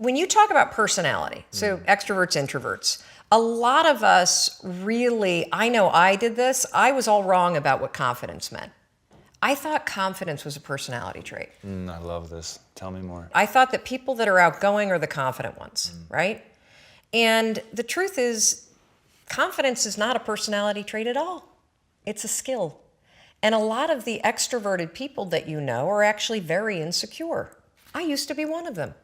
when you talk about personality, so extroverts, introverts, a lot of us really, I know I did this, I was all wrong about what confidence meant. I thought confidence was a personality trait. I love this. Tell me more. I thought that people that are outgoing are the confident ones, right? And the truth is, confidence is not a personality trait at all. It's a skill. And a lot of the extroverted people that you know are actually very insecure. I used to be one of them.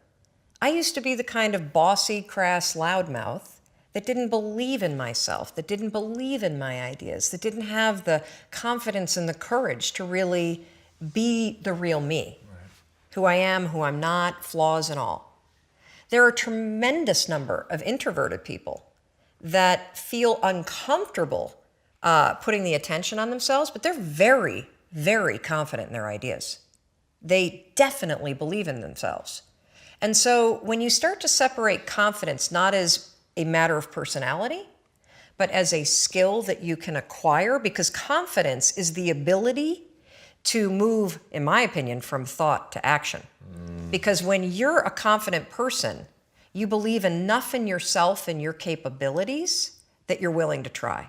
I used to be the kind of bossy, crass loudmouth that didn't believe in myself, that didn't believe in my ideas, that didn't have the confidence and the courage to really be the real me, who I am, who I'm not, flaws and all. There are a tremendous number of introverted people that feel uncomfortable putting the attention on themselves, but they're very, very confident in their ideas. They definitely believe in themselves. And so when you start to separate confidence not as a matter of personality, but as a skill that you can acquire, because confidence is the ability to move, in my opinion, from thought to action. Because when you're a confident person, you believe enough in yourself and your capabilities that you're willing to try,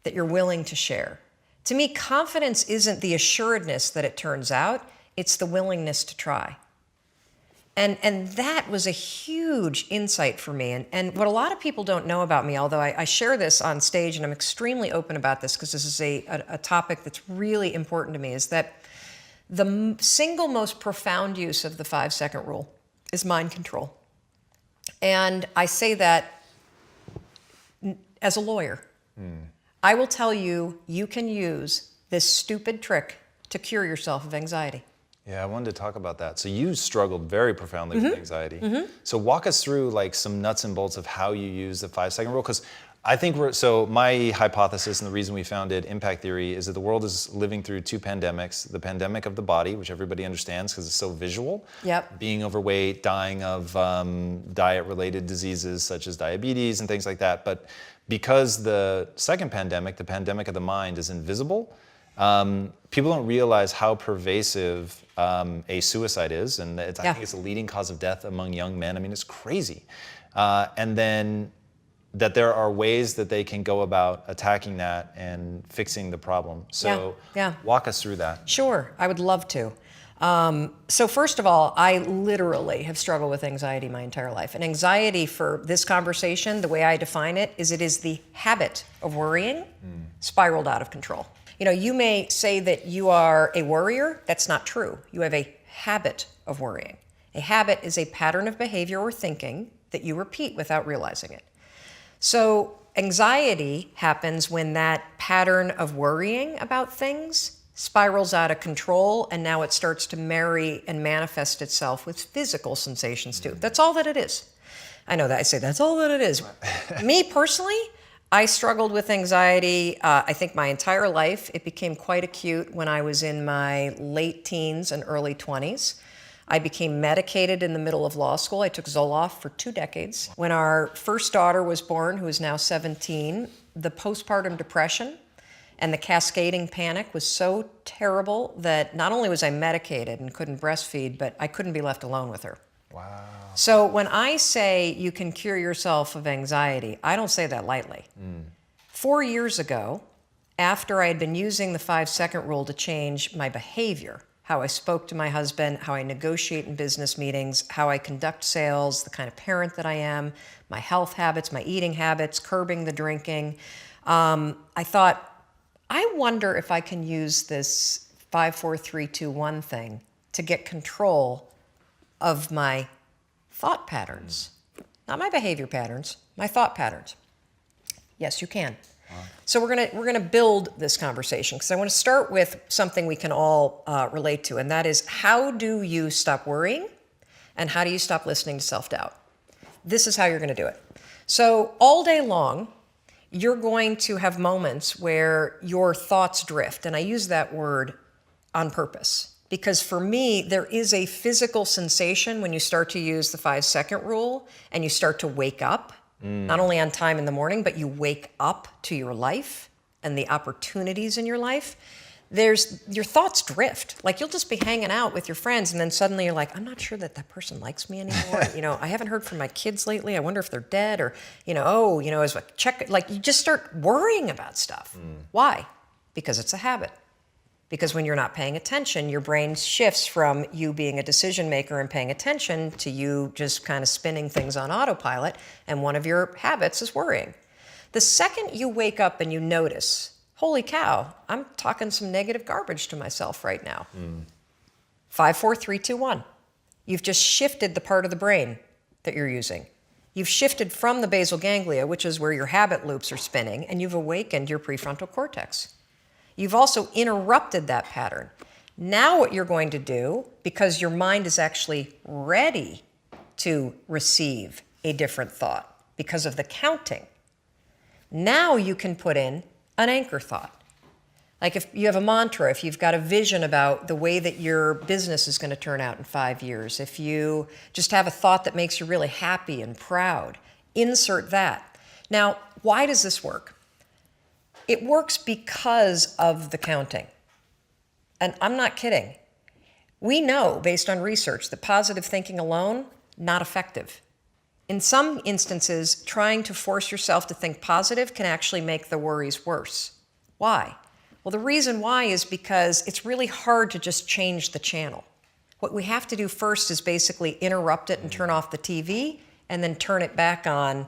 that you're willing to share. To me, confidence isn't the assuredness that it turns out, it's the willingness to try. And that was a huge insight for me. And what a lot of people don't know about me, although I share this on stage and I'm extremely open about this because this is a topic that's really important to me, is that the single most profound use of the 5-second rule is mind control. And I say that as a lawyer. I will tell you, you can use this stupid trick to cure yourself of anxiety. Yeah, I wanted to talk about that. So you struggled very profoundly with anxiety. So walk us through like some nuts and bolts of how you use the 5-second rule, because I think so my hypothesis and the reason we founded Impact Theory is that the world is living through two pandemics: the pandemic of the body, which everybody understands because it's so visual, being overweight, dying of diet-related diseases such as diabetes and things like that. But because the second pandemic, the pandemic of the mind, is invisible, people don't realize how pervasive a suicide is, and I think it's the leading cause of death among young men. I mean, it's crazy. And then that there are ways that they can go about attacking that and fixing the problem. So walk us through that. Sure, I would love to. So first of all, I literally have struggled with anxiety my entire life. And anxiety, for this conversation, the way I define it is the habit of worrying spiraled out of control. You know, you may say that you are a worrier. That's not true. You have a habit of worrying. A habit is a pattern of behavior or thinking that you repeat without realizing it. So anxiety happens when that pattern of worrying about things spirals out of control, and now it starts to marry and manifest itself with physical sensations too. That's all that it is. I know that I say that's all that it is. Me personally, I struggled with anxiety, I think my entire life. It became quite acute when I was in my late teens and early 20s. I became medicated in the middle of law school. I took Zoloft for 2 decades. When our first daughter was born, who is now 17, the postpartum depression and the cascading panic was so terrible that not only was I medicated and couldn't breastfeed, but I couldn't be left alone with her. Wow. So when I say you can cure yourself of anxiety, I don't say that lightly. 4 years ago, after I had been using the 5-second rule to change my behavior, how I spoke to my husband, how I negotiate in business meetings, how I conduct sales, the kind of parent that I am, my health habits, my eating habits, curbing the drinking, I thought, I wonder if I can use this 5, 4, 3, 2, 1 thing to get control of my thought patterns. Not my behavior patterns, my thought patterns. Yes, you can. So we're gonna build this conversation, because I want to start with something we can all relate to, and that is, how do you stop worrying and how do you stop listening to self-doubt? This is how you're going to do it. So all day long, you're going to have moments where your thoughts drift, and I use that word on purpose, because for me, there is a physical sensation when you start to use the 5-second rule and you start to wake up. Not only on time in the morning, but you wake up to your life and the opportunities in your life. your thoughts drift. Like you'll just be hanging out with your friends and then suddenly you're like, I'm not sure that person likes me anymore. I haven't heard from my kids lately. I wonder if they're dead or, as a check, like you just start worrying about stuff. Why? Because it's a habit. Because when you're not paying attention, your brain shifts from you being a decision maker and paying attention to you just kind of spinning things on autopilot. And one of your habits is worrying. The second you wake up and you notice, holy cow, I'm talking some negative garbage to myself right now. 5, 4, 3, 2, 1. You've just shifted the part of the brain that you're using. You've shifted from the basal ganglia, which is where your habit loops are spinning, and you've awakened your prefrontal cortex. You've also interrupted that pattern. Now what you're going to do, because your mind is actually ready to receive a different thought because of the counting, now you can put in an anchor thought. Like if you have a mantra, if you've got a vision about the way that your business is going to turn out in 5 years, if you just have a thought that makes you really happy and proud, insert that. Now, why does this work? It works because of the counting. And I'm not kidding. We know, based on research, that positive thinking alone, not effective. In some instances, trying to force yourself to think positive can actually make the worries worse. Why? Well, the reason why is because it's really hard to just change the channel. What we have to do first is basically interrupt it and turn off the TV and then turn it back on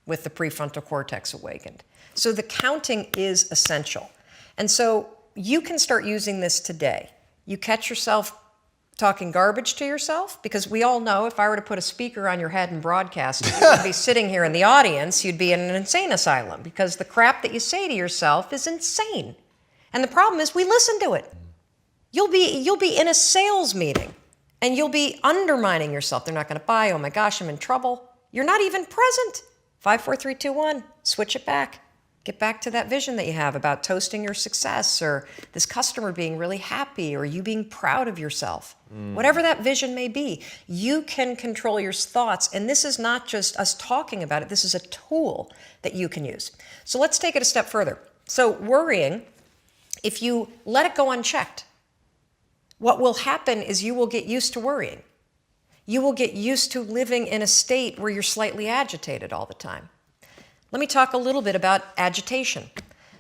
with the prefrontal cortex awakened. So the counting is essential. And so you can start using this today. You catch yourself talking garbage to yourself, because we all know if I were to put a speaker on your head and broadcast, you would be sitting here in the audience, you'd be in an insane asylum, because the crap that you say to yourself is insane. And the problem is we listen to it. You'll be in a sales meeting and you'll be undermining yourself. They're not going to buy. Oh my gosh, I'm in trouble. You're not even present. 5, 4, 3, 2, 1. Switch it back. Get back to that vision that you have about toasting your success, or this customer being really happy, or you being proud of yourself. Whatever that vision may be, you can control your thoughts. And this is not just us talking about it. This is a tool that you can use. So let's take it a step further. So worrying, if you let it go unchecked, what will happen is you will get used to worrying. You will get used to living in a state where you're slightly agitated all the time. Let me talk a little bit about agitation.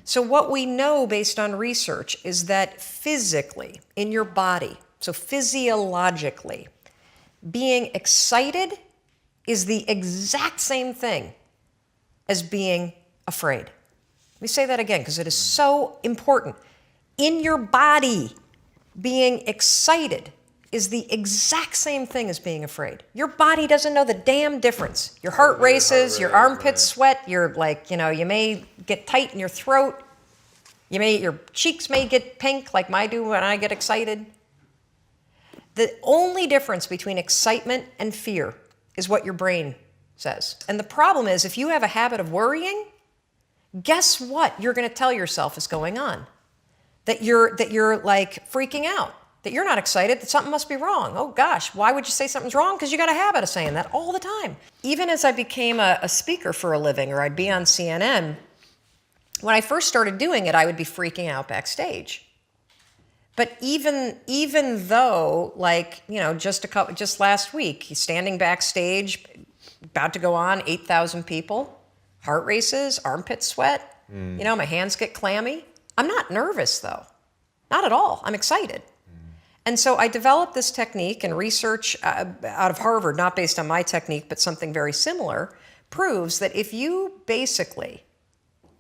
So what we know based on research is that physically, in your body, so physiologically, being excited is the exact same thing as being afraid. Let me say that again because it is so important. In your body, being excited is the exact same thing as being afraid. Your body doesn't know the damn difference. Your heart races, your armpits sweat, you're like, you may get tight in your throat. Your cheeks may get pink like mine do when I get excited. The only difference between excitement and fear is what your brain says. And the problem is, if you have a habit of worrying, guess what you're going to tell yourself is going on? That you're like freaking out. That you're not excited, that something must be wrong. Oh gosh, why would you say something's wrong? Because you got a habit of saying that all the time. Even as I became a speaker for a living, or I'd be on CNN, when I first started doing it, I would be freaking out backstage. But even though, just last week, standing backstage, about to go on, 8,000 people, heart races, armpit sweat, my hands get clammy. I'm not nervous though, not at all. I'm excited. And so I developed this technique, and research out of Harvard, not based on my technique, but something very similar, proves that if you basically,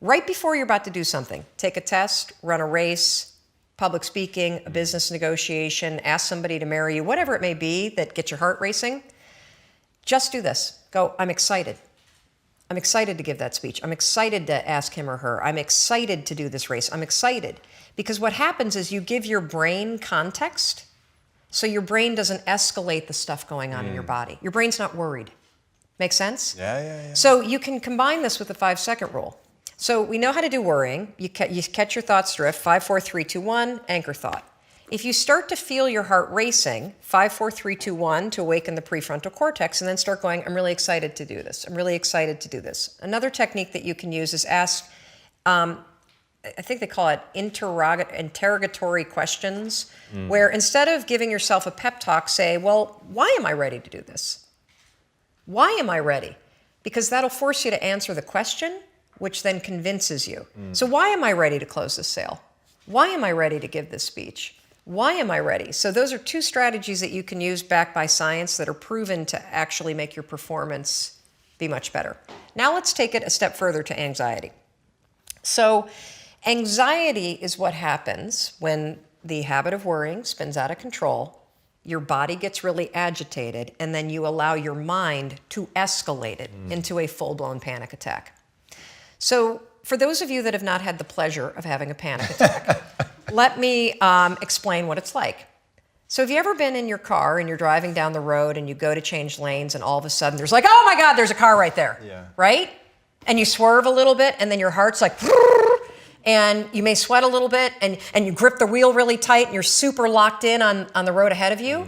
right before you're about to do something, take a test, run a race, public speaking, a business negotiation, ask somebody to marry you, whatever it may be that gets your heart racing, just do this. Go, I'm excited. I'm excited to give that speech. I'm excited to ask him or her. I'm excited to do this race. I'm excited. Because what happens is you give your brain context, so your brain doesn't escalate the stuff going on in your body. Your brain's not worried. Make sense? Yeah. So you can combine this with the 5-second rule. So we know how to do worrying. You catch your thoughts drift, 5, 4, 3, 2, 1, anchor thought. If you start to feel your heart racing, 5, 4, 3, 2, 1 to awaken the prefrontal cortex, and then start going, I'm really excited to do this. I'm really excited to do this. Another technique that you can use is ask, I think they call it interrogatory questions, where instead of giving yourself a pep talk, say, well, why am I ready to do this? Why am I ready? Because that'll force you to answer the question, which then convinces you. So why am I ready to close this sale? Why am I ready to give this speech? Why am I ready? So those are two strategies that you can use backed by science that are proven to actually make your performance be much better. Now let's take it a step further to anxiety. So anxiety is what happens when the habit of worrying spins out of control, your body gets really agitated, and then you allow your mind to escalate it into a full-blown panic attack. So for those of you that have not had the pleasure of having a panic attack, let me explain what it's like. So have you ever been in your car and you're driving down the road and you go to change lanes and all of a sudden there's like, oh my God, there's a car right there, right? And you swerve a little bit and then your heart's like, and you may sweat a little bit and you grip the wheel really tight and you're super locked in on the road ahead of you.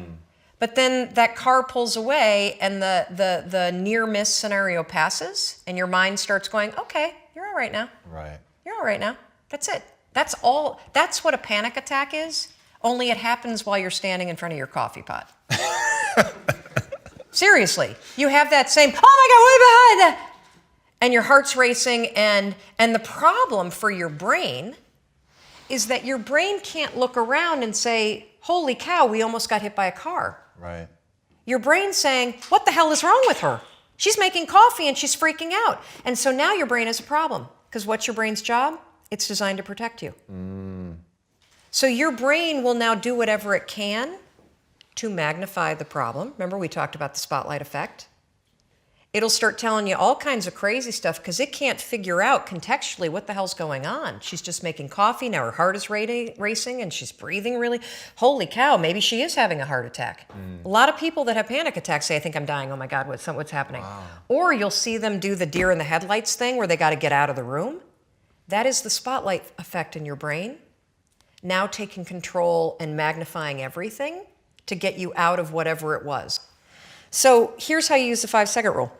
But then that car pulls away and the near miss scenario passes and your mind starts going, okay, you're all right now. Right. You're all right now. That's it. That's all. That's what a panic attack is, only it happens while you're standing in front of your coffee pot. Seriously, you have that same, oh my God, what behind that? And your heart's racing, and the problem for your brain is that your brain can't look around and say, holy cow, we almost got hit by a car. Right. Your brain's saying, what the hell is wrong with her? She's making coffee and she's freaking out. And so now your brain has a problem, because what's your brain's job? It's designed to protect you. So your brain will now do whatever it can to magnify the problem. Remember, we talked about the spotlight effect. It'll start telling you all kinds of crazy stuff because it can't figure out contextually what the hell's going on. She's just making coffee, now her heart is racing and she's breathing really. Holy cow, maybe she is having a heart attack. A lot of people that have panic attacks say, I think I'm dying, oh my God, what's happening? Wow. Or you'll see them do the deer in the headlights thing where they got to get out of the room. That is the spotlight effect in your brain, now taking control and magnifying everything to get you out of whatever it was. So here's how you use the 5-second rule.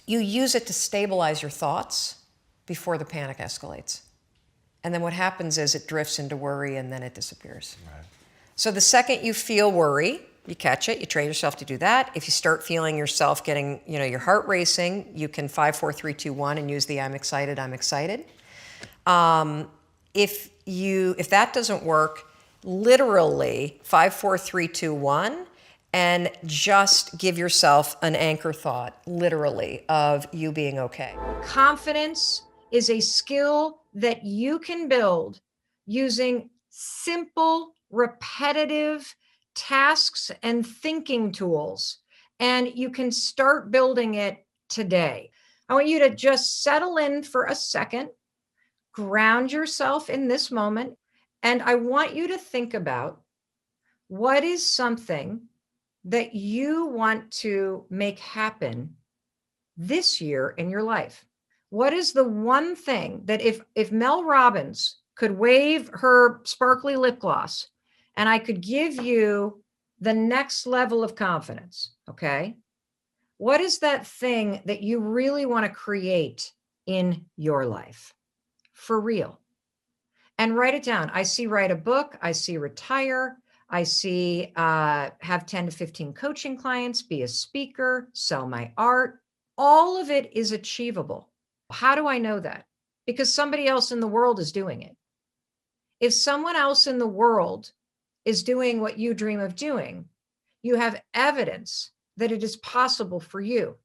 You use it to stabilize your thoughts before the panic escalates. And then what happens is it drifts into worry and then it disappears. Right. So the second you feel worry, you catch it, you train yourself to do that. If you start feeling yourself getting, your heart racing, you can 5, 4, 3, 2, 1 and use the I'm excited. If that doesn't work, literally 5, 4, 3, 2, 1, and just give yourself an anchor thought, literally, of you being okay. Confidence is a skill that you can build using simple, repetitive tasks and thinking tools. And you can start building it today. I want you to just settle in for a second, ground yourself in this moment, and I want you to think about what is something that you want to make happen this year in your life. What is the one thing that if Mel Robbins could wave her sparkly lip gloss and I could give you the next level of confidence, okay? What is that thing that you really want to create in your life? For real. And write it down. I see write a book. I see retire. I see have 10 to 15 coaching clients, be a speaker, sell my art. All of it is achievable. How do I know that? Because somebody else in the world is doing it. If someone else in the world is doing what you dream of doing, you have evidence that it is possible for you.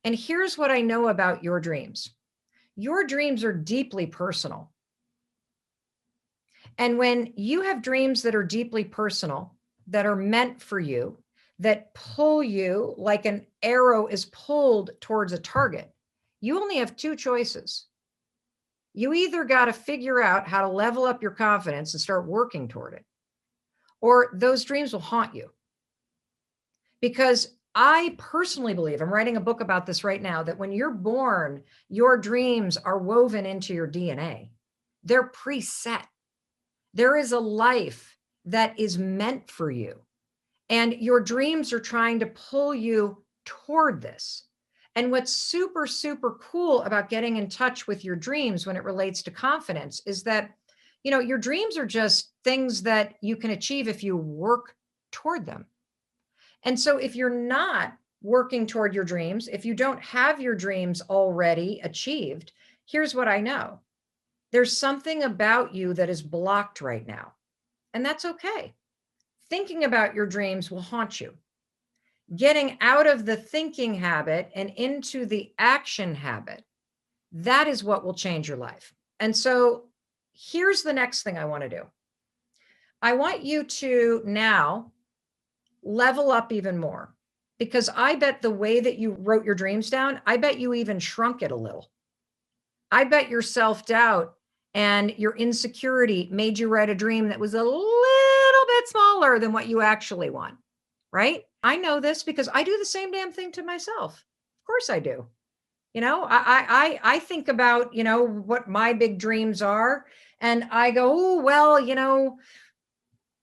And here's what I know about your dreams. Your dreams are deeply personal. And when you have dreams that are deeply personal, that are meant for you, that pull you like an arrow is pulled towards a target, you only have two choices. You either got to figure out how to level up your confidence and start working toward it, or those dreams will haunt you. Because I personally believe, I'm writing a book about this right now, that when you're born, your dreams are woven into your DNA. They're preset. There is a life that is meant for you, and your dreams are trying to pull you toward this. And what's super, super cool about getting in touch with your dreams when it relates to confidence is that, your dreams are just things that you can achieve if you work toward them. And so if you're not working toward your dreams, if you don't have your dreams already achieved, here's what I know. There's something about you that is blocked right now, and that's okay. Thinking about your dreams will haunt you. Getting out of the thinking habit and into the action habit, that is what will change your life. And so here's the next thing I want to do. I want you to now level up even more, because I bet the way that you wrote your dreams down, I bet you even shrunk it a little. I bet your self-doubt and your insecurity made you write a dream that was a little bit smaller than what you actually want, right? I know this because I do the same damn thing to myself. Of course I do. I think about, what my big dreams are, and I go, oh, well,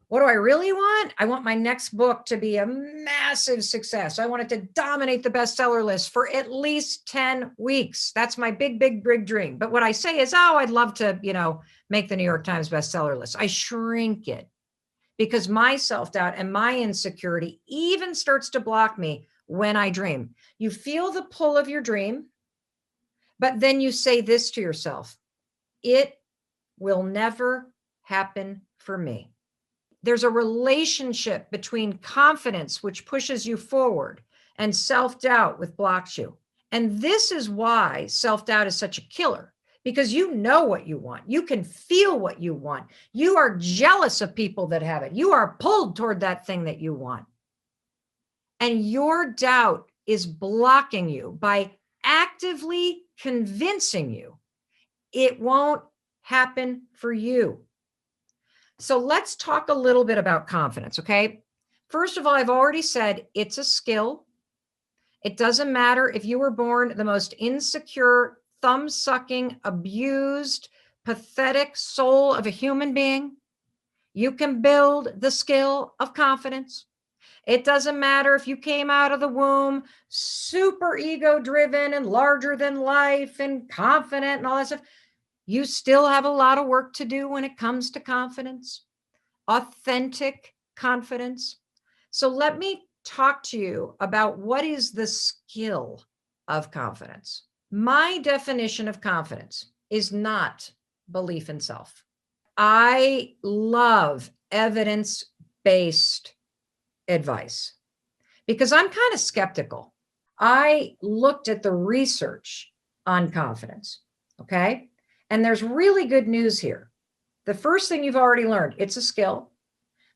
what do I really want? I want my next book to be a massive success. I want it to dominate the bestseller list for at least 10 weeks. That's my big, big, big dream. But what I say is, oh, I'd love to, make the New York Times bestseller list. I shrink it because my self-doubt and my insecurity even starts to block me when I dream. You feel the pull of your dream, but then you say this to yourself: it will never happen for me. There's a relationship between confidence, which pushes you forward, and self-doubt, which blocks you. And this is why self-doubt is such a killer, because you know what you want. You can feel what you want. You are jealous of people that have it. You are pulled toward that thing that you want. And your doubt is blocking you by actively convincing you it won't happen for you. So let's talk a little bit about confidence, okay? First of all, I've already said it's a skill. It doesn't matter if you were born the most insecure, thumb-sucking, abused, pathetic soul of a human being. You can build the skill of confidence. It doesn't matter if you came out of the womb super ego-driven and larger than life and confident and all that stuff. You still have a lot of work to do when it comes to confidence, authentic confidence. So let me talk to you about what is the skill of confidence. My definition of confidence is not belief in self. I love evidence-based advice because I'm kind of skeptical. I looked at the research on confidence, okay? And there's really good news here. The first thing you've already learned, it's a skill.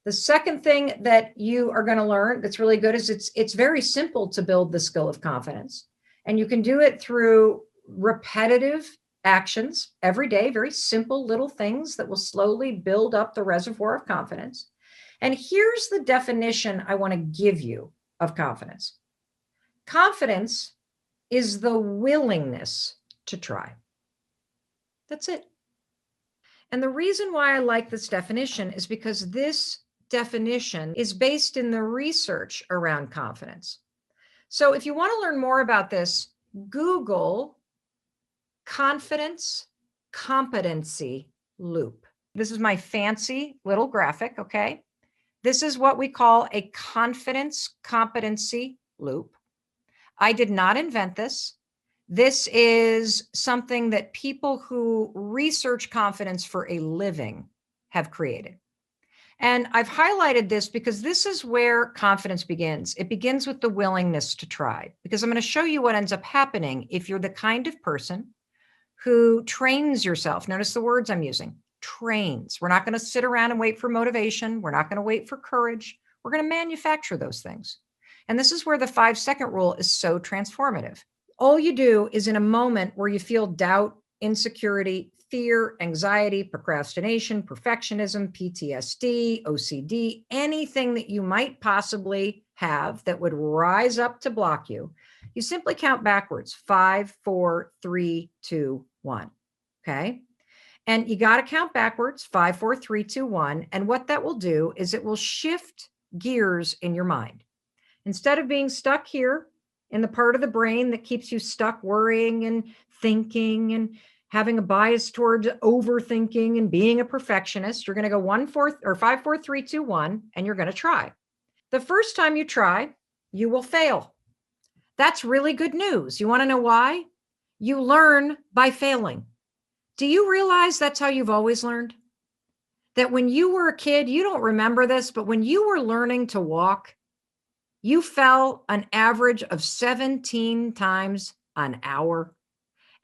The second thing that you are going to learn that's really good is it's very simple to build the skill of confidence. And you can do it through repetitive actions every day, very simple little things that will slowly build up the reservoir of confidence. And here's the definition I want to give you of confidence. Confidence is the willingness to try. That's it. And the reason why I like this definition is because this definition is based in the research around confidence. So if you want to learn more about this, Google confidence competency loop. This is my fancy little graphic, okay? This is what we call a confidence competency loop. I did not invent this. This is something that people who research confidence for a living have created. And I've highlighted this because this is where confidence begins. It begins with the willingness to try, because I'm going to show you what ends up happening if you're the kind of person who trains yourself. Notice the words I'm using, trains. We're not going to sit around and wait for motivation. We're not going to wait for courage. We're going to manufacture those things. And this is where the 5-second rule is so transformative. All you do is in a moment where you feel doubt, insecurity, fear, anxiety, procrastination, perfectionism, PTSD, OCD, anything that you might possibly have that would rise up to block you, you simply count backwards, 5, 4, 3, 2, 1. Okay. And you got to count backwards, 5, 4, 3, 2, 1. And what that will do is it will shift gears in your mind. Instead of being stuck here in the part of the brain that keeps you stuck worrying and thinking and having a bias towards overthinking and being a perfectionist. You're going to go 1, 4, or 5, 4, 3, 2, 1, and you're going to try. The first time you try, you will fail. That's really good news. You want to know why? You learn by failing. Do you realize that's how you've always learned? That when you were a kid, you don't remember this, but when you were learning to walk, you fell an average of 17 times an hour.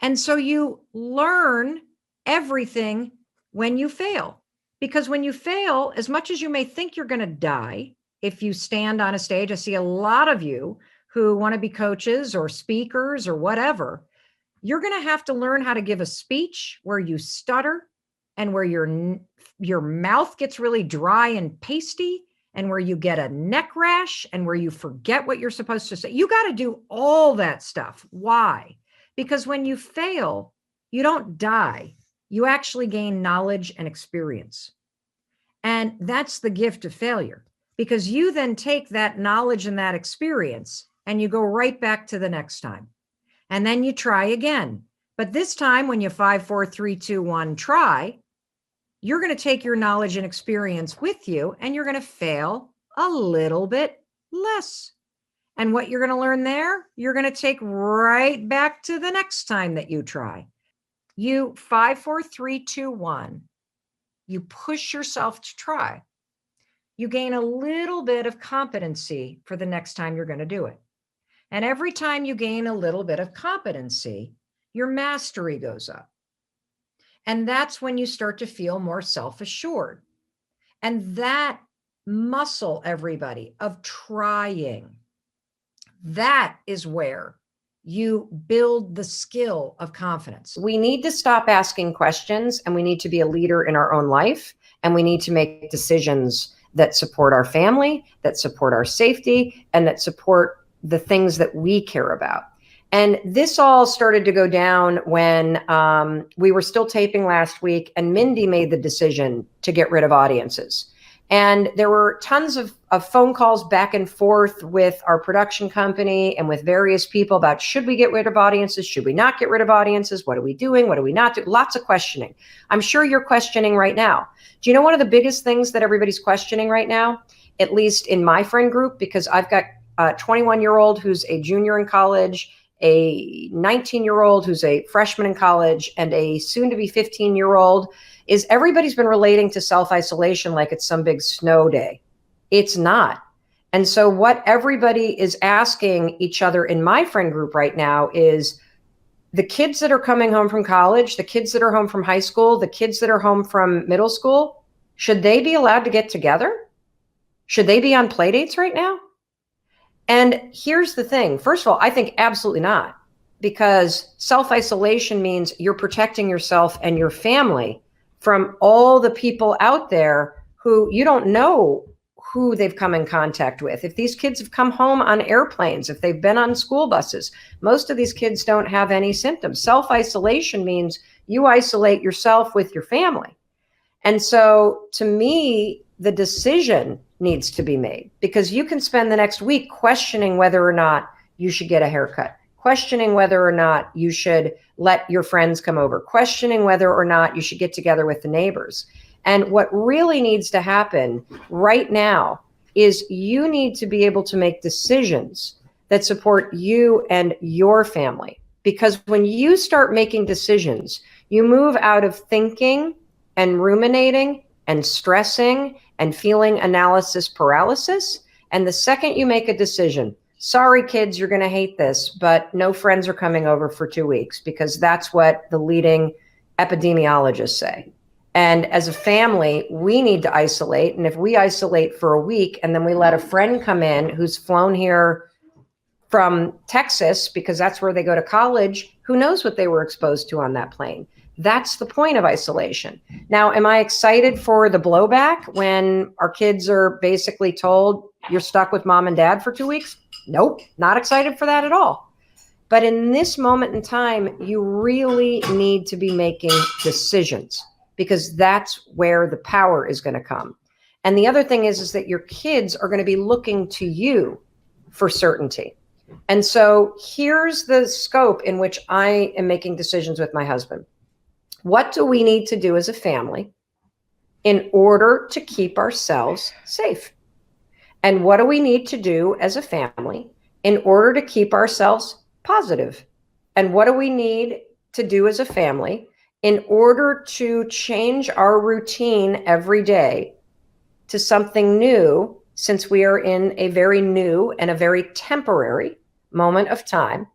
And so you learn everything when you fail. Because when you fail, as much as you may think you're going to die, if you stand on a stage, I see a lot of you who want to be coaches or speakers or whatever, you're going to have to learn how to give a speech where you stutter and where your mouth gets really dry and pasty and where you get a neck rash and where you forget what you're supposed to say. You got to do all that stuff. Why? Because when you fail, you don't die. You actually gain knowledge and experience. And that's the gift of failure, because you then take that knowledge and that experience and you go right back to the next time. And then you try again. But this time when you 5, 4, 3, 2, 1 try, you're going to take your knowledge and experience with you and you're going to fail a little bit less. And what you're going to learn there, you're going to take right back to the next time that you try. You 5, 4, 3, 2, 1. You push yourself to try. You gain a little bit of competency for the next time you're going to do it. And every time you gain a little bit of competency, your mastery goes up. And that's when you start to feel more self-assured. And that muscle, everybody, of trying, that is where you build the skill of confidence. We need to stop asking questions, and we need to be a leader in our own life, and we need to make decisions that support our family, that support our safety, and that support the things that we care about. And this all started to go down when we were still taping last week, and Mindy made the decision to get rid of audiences. And there were tons of phone calls back and forth with our production company and with various people about, should we get rid of audiences? Should we not get rid of audiences? What are we doing? What are we not doing? Lots of questioning. I'm sure you're questioning right now. Do you know one of the biggest things that everybody's questioning right now, at least in my friend group, because I've got a 21-year-old who's a junior in college, a 19-year-old who's a freshman in college, and a soon-to-be 15-year-old, is everybody's been relating to self-isolation like it's some big snow day. It's not. And so what everybody is asking each other in my friend group right now is, the kids that are coming home from college, the kids that are home from high school, the kids that are home from middle school, should they be allowed to get together? Should they be on play dates right now? And here's the thing. First of all, I think absolutely not, because self-isolation means you're protecting yourself and your family from all the people out there who you don't know who they've come in contact with. If these kids have come home on airplanes, if they've been on school buses, most of these kids don't have any symptoms. Self-isolation means you isolate yourself with your family. And so to me, the decision needs to be made, because you can spend the next week questioning whether or not you should get a haircut, questioning whether or not you should let your friends come over, questioning whether or not you should get together with the neighbors. And what really needs to happen right now is you need to be able to make decisions that support you and your family. Because when you start making decisions, you move out of thinking and ruminating and stressing and feeling analysis paralysis. And the second you make a decision, sorry, kids, you're going to hate this, but no friends are coming over for 2 weeks, because that's what the leading epidemiologists say. And as a family, we need to isolate. And if we isolate for a week and then we let a friend come in who's flown here from Texas, because that's where they go to college, who knows what they were exposed to on that plane? That's the point of isolation. Now, am I excited for the blowback when our kids are basically told you're stuck with mom and dad for 2 weeks? Nope, not excited for that at all. But in this moment in time, you really need to be making decisions, because that's where the power is going to come. And the other thing is that your kids are going to be looking to you for certainty. And so here's the scope in which I am making decisions with my husband. What do we need to do as a family in order to keep ourselves safe? And what do we need to do as a family in order to keep ourselves positive? And what do we need to do as a family in order to change our routine every day to something new, since we are in a very new and a very temporary moment of time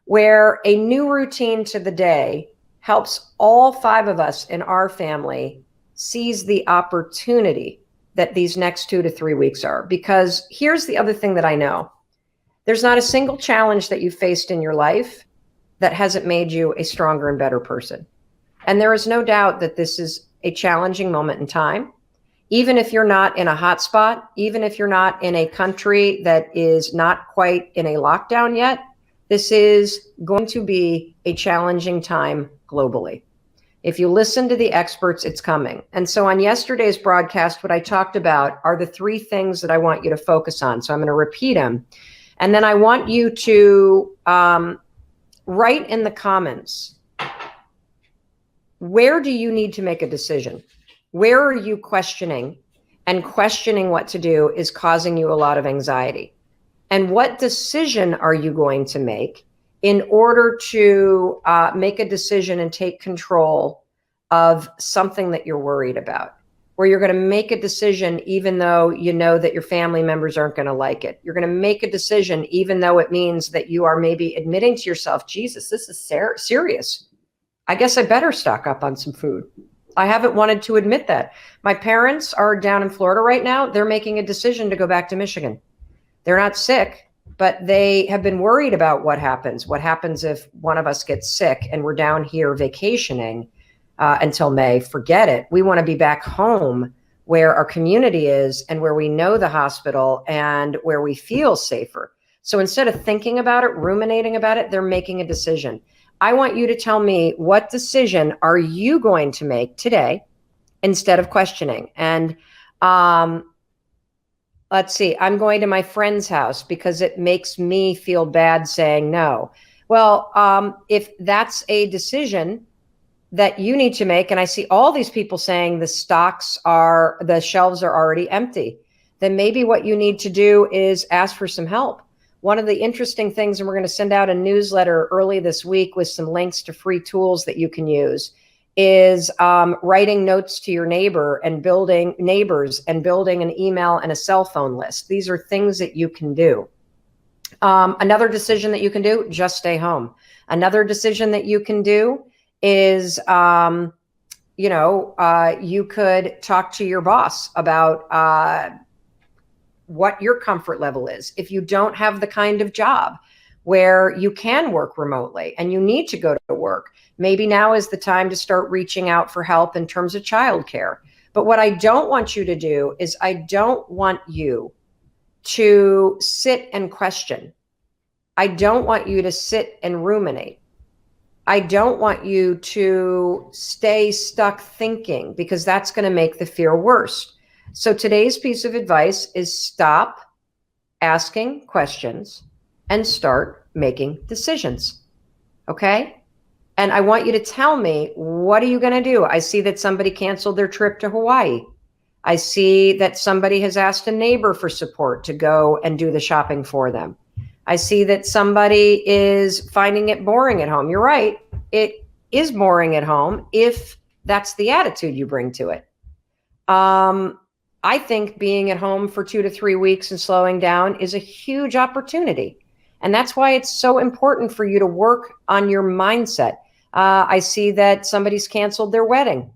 where a new routine to the day helps all 5 of us in our family seize the opportunity that these next 2 to 3 weeks are. Because here's the other thing that I know. There's not a single challenge that you've faced in your life that hasn't made you a stronger and better person. And there is no doubt that this is a challenging moment in time. Even if you're not in a hot spot, even if you're not in a country that is not quite in a lockdown yet, this is going to be a challenging time globally. If you listen to the experts, it's coming. And so on yesterday's broadcast, what I talked about are the 3 things that I want you to focus on. So I'm going to repeat them. And then I want you to write in the comments, where do you need to make a decision? Where are you questioning? And questioning what to do is causing you a lot of anxiety. And what decision are you going to make in order to make a decision and take control of something that you're worried about? Where you're going to make a decision even though you know that your family members aren't going to like it. You're going to make a decision even though it means that you are maybe admitting to yourself, Jesus, this is serious. I guess I better stock up on some food. I haven't wanted to admit that. My parents are down in Florida right now. They're making a decision to go back to Michigan. They're not sick, but they have been worried about what happens. What happens if one of us gets sick and we're down here vacationing until May? Forget it. We want to be back home where our community is and where we know the hospital and where we feel safer. So instead of thinking about it, ruminating about it, they're making a decision. I want you to tell me, what decision are you going to make today instead of questioning? And let's see, I'm going to my friend's house because it makes me feel bad saying no. Well, if that's a decision that you need to make, and I see all these people saying the shelves are already empty, then maybe what you need to do is ask for some help. One of the interesting things, and we're going to send out a newsletter early this week with some links to free tools that you can use, is writing notes to your neighbors and building an email and a cell phone list. These are things that you can do. Another decision that you can do, just stay home. Another decision that you can do is, you could talk to your boss about what your comfort level is. If you don't have the kind of job where you can work remotely and you need to go to work, maybe now is the time to start reaching out for help in terms of childcare. But what I don't want you to do is I don't want you to sit and question. I don't want you to sit and ruminate. I don't want you to stay stuck thinking, because that's going to make the fear worse. So today's piece of advice is stop asking questions and start making decisions. Okay? And I want you to tell me, what are you going to do? I see that somebody canceled their trip to Hawaii. I see that somebody has asked a neighbor for support to go and do the shopping for them. I see that somebody is finding it boring at home. You're right. It is boring at home if that's the attitude you bring to it. I think being at home for 2 to 3 weeks and slowing down is a huge opportunity. And that's why it's so important for you to work on your mindset. I see that somebody's canceled their wedding.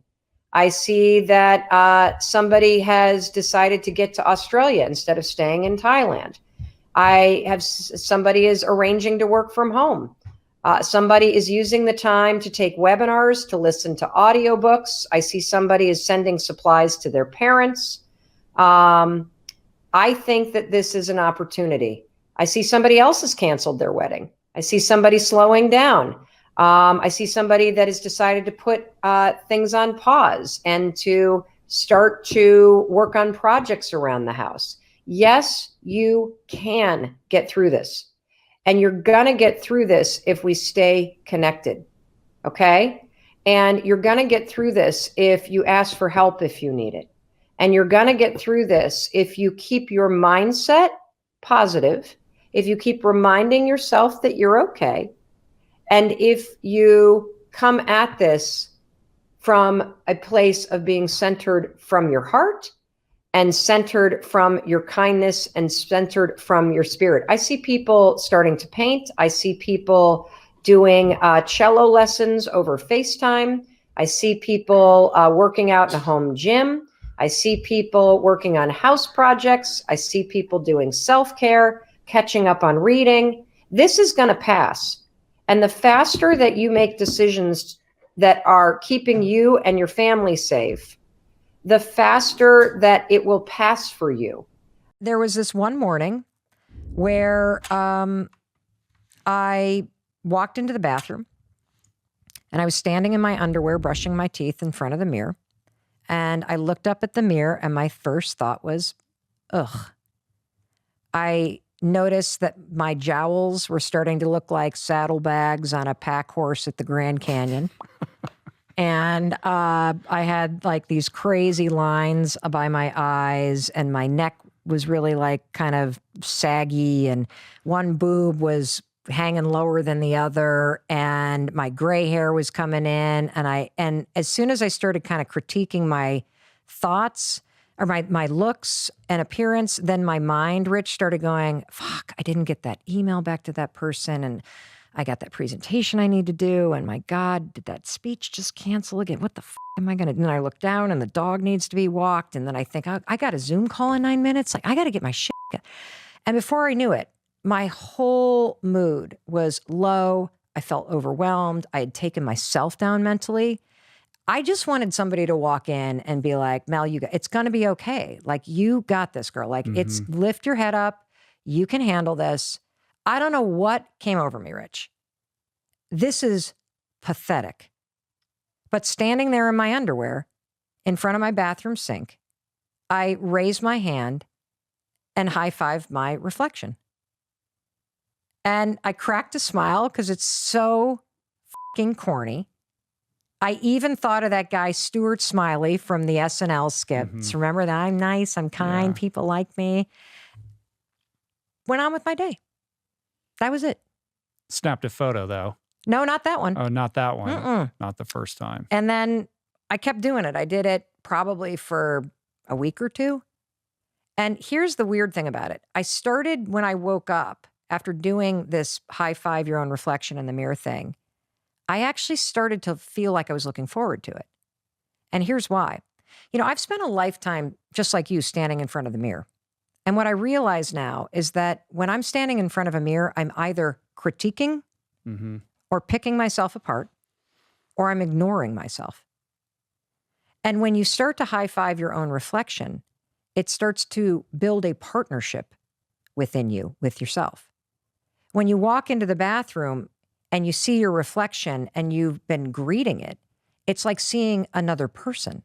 I see that somebody has decided to get to Australia instead of staying in Thailand. Somebody is arranging to work from home. Somebody is using the time to take webinars, to listen to audiobooks. I see somebody is sending supplies to their parents. I think that this is an opportunity. I see somebody else has canceled their wedding. I see somebody slowing down. I see somebody that has decided to put things on pause and to start to work on projects around the house. Yes, you can get through this. And you're going to get through this if we stay connected. Okay? And you're going to get through this if you ask for help if you need it. And you're going to get through this if you keep your mindset positive, if you keep reminding yourself that you're okay, and if you come at this from a place of being centered from your heart and centered from your kindness and centered from your spirit. I see people starting to paint. I see people doing cello lessons over FaceTime. I see people working out in a home gym. I see people working on house projects. I see people doing self-care, catching up on reading. This is going to pass. And the faster that you make decisions that are keeping you and your family safe, the faster that it will pass for you. There was this one morning where I walked into the bathroom and I was standing in my underwear, brushing my teeth in front of the mirror. And I looked up at the mirror and my first thought was, ugh. I noticed that my jowls were starting to look like saddlebags on a pack horse at the Grand Canyon. And I had like these crazy lines by my eyes, and my neck was really like kind of saggy, and one boob was hanging lower than the other, and my gray hair was coming in. And as soon as I started kind of critiquing my thoughts or my looks and appearance, then my mind, Rich, started going, fuck, I didn't get that email back to that person, and I got that presentation I need to do, and my God, did that speech just cancel again? What the f am I going to do? And I look down and the dog needs to be walked. And then I think, I got a Zoom call in 9 minutes. Like, I got to get my shit. And before I knew it, my whole mood was low. I felt overwhelmed. I had taken myself down mentally. I just wanted somebody to walk in and be like, Mel, it's going to be okay. Like, you got this, girl. Like, it's lift your head up. You can handle this. I don't know what came over me, Rich. This is pathetic. But standing there in my underwear in front of my bathroom sink, I raised my hand and high-fived my reflection. And I cracked a smile because it's so fucking corny. I even thought of that guy, Stuart Smiley from the SNL skits. Remember that? I'm nice, I'm kind, people like me. Went on with my day. That was it. Snapped a photo, though. No, not that one. Oh, not that one. Not the first time. And then I kept doing it. I did it probably for a week or two. And here's the weird thing about it. I started when I woke up after doing this high-five your own reflection in the mirror thing. I actually started to feel like I was looking forward to it. And here's why. You know, I've spent a lifetime, just like you, standing in front of the mirror. And what I realize now is that when I'm standing in front of a mirror, I'm either critiquing or picking myself apart, or I'm ignoring myself. And when you start to high-five your own reflection, it starts to build a partnership within you, with yourself. When you walk into the bathroom and you see your reflection and you've been greeting it, it's like seeing another person.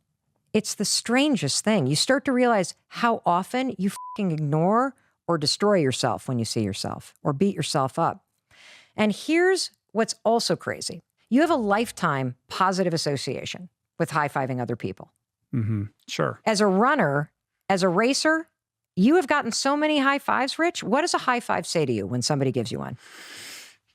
It's the strangest thing. You start to realize how often you fucking ignore or destroy yourself when you see yourself or beat yourself up. And here's what's also crazy. You have a lifetime positive association with high-fiving other people. Sure. As a runner, as a racer, you have gotten so many high fives, Rich. What does a high five say to you when somebody gives you one?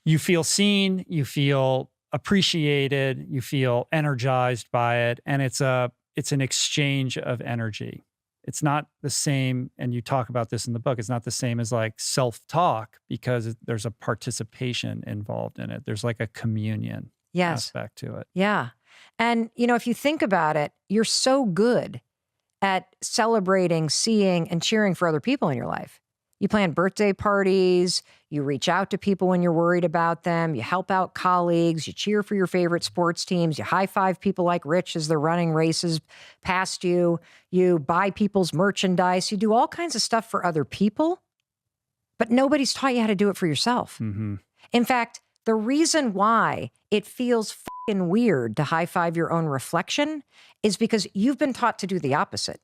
You feel seen, you feel appreciated, you feel energized by it, and it's an exchange of energy. It's not the same, and you talk about this in the book, it's not the same as like self-talk because there's a participation involved in it. There's like a communion aspect to it. Yeah. And, you know, if you think about it, you're so good at celebrating, seeing, and cheering for other people in your life. You plan birthday parties, you reach out to people when you're worried about them, you help out colleagues, you cheer for your favorite sports teams, you high-five people like Rich as they're running races past you, you buy people's merchandise, you do all kinds of stuff for other people, but nobody's taught you how to do it for yourself. In fact, the reason why it feels fucking weird to high-five your own reflection is because you've been taught to do the opposite.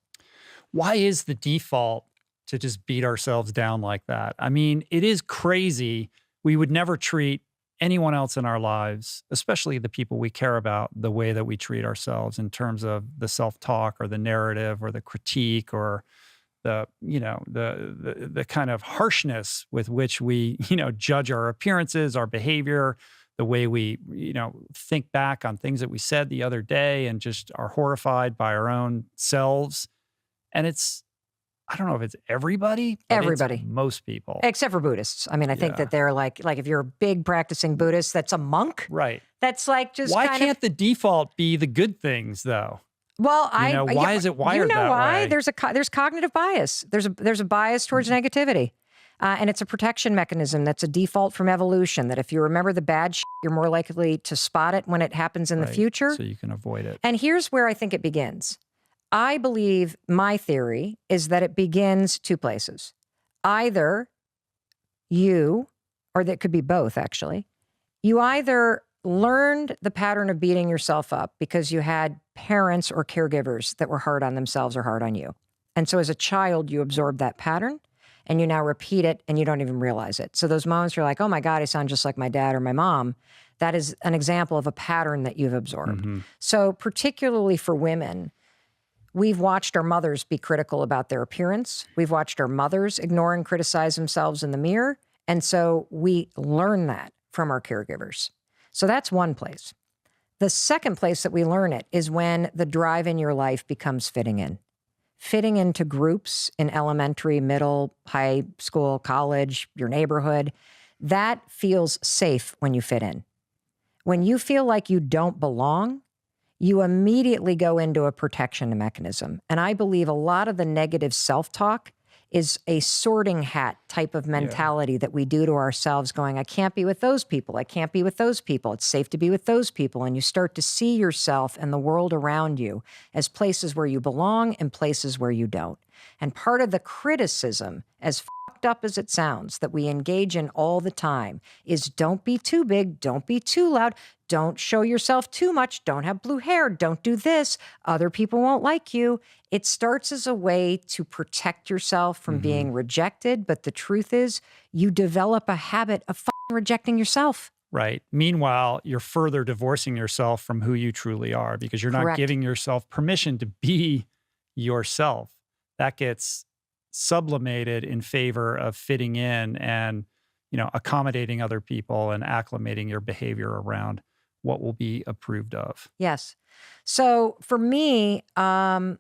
Why is the default to just beat ourselves down like that? I mean, it is crazy. we would never treat anyone else in our lives, especially the people we care about, the way that we treat ourselves in terms of the self-talk or the narrative or the critique or the, the kind of harshness with which we, judge our appearances, our behavior, the way we, think back on things that we said the other day and just are horrified by our own selves. And I don't know if it's everybody, but Everybody. it's most people. Except for Buddhists. I mean, I think Yeah. that they're like if you're a big practicing Buddhist, that's a monk. Right. That's like just Why kind can't of, the default be the good things though? well, why is it wired you know that why? way? There's cognitive bias. There's a bias towards negativity. And it's a protection mechanism that's a default from evolution, that if you remember the bad shit, you're more likely to spot it when it happens in the Right. future. So you can avoid it. And here's where I think it begins. I believe my theory is that it begins two places. Either you, or that could be both actually, you either learned the pattern of beating yourself up because you had parents or caregivers that were hard on themselves or hard on you. And so as a child, you absorbed that pattern and you now repeat it and you don't even realize it. So those moments you're like, oh my God, I sound just like my dad or my mom. That is an example of a pattern that you've absorbed. Mhm. So particularly for women, we've watched our mothers be critical about their appearance. We've watched our mothers ignore and criticize themselves in the mirror. And so we learn that from our caregivers. So that's one place. The second place that we learn it is when the drive in your life becomes fitting in. Fitting into groups in elementary, middle, high school, college, your neighborhood. That feels safe when you fit in. When you feel like you don't belong, you immediately go into a protection mechanism. And I believe a lot of the negative self-talk is a sorting hat type of mentality that we do to ourselves going, I can't be with those people. I can't be with those people. It's safe to be with those people. And you start to see yourself and the world around you as places where you belong and places where you don't. And part of the criticism, as fucked up as it sounds, that we engage in all the time is don't be too big, don't be too loud, don't show yourself too much, don't have blue hair, don't do this, other people won't like you. It starts as a way to protect yourself from being rejected, but the truth is you develop a habit of rejecting yourself. Right. Meanwhile, you're further divorcing yourself from who you truly are because you're not Correct. giving yourself permission to be yourself. That gets sublimated in favor of fitting in and, accommodating other people and acclimating your behavior around what will be approved of. Yes. So for me, I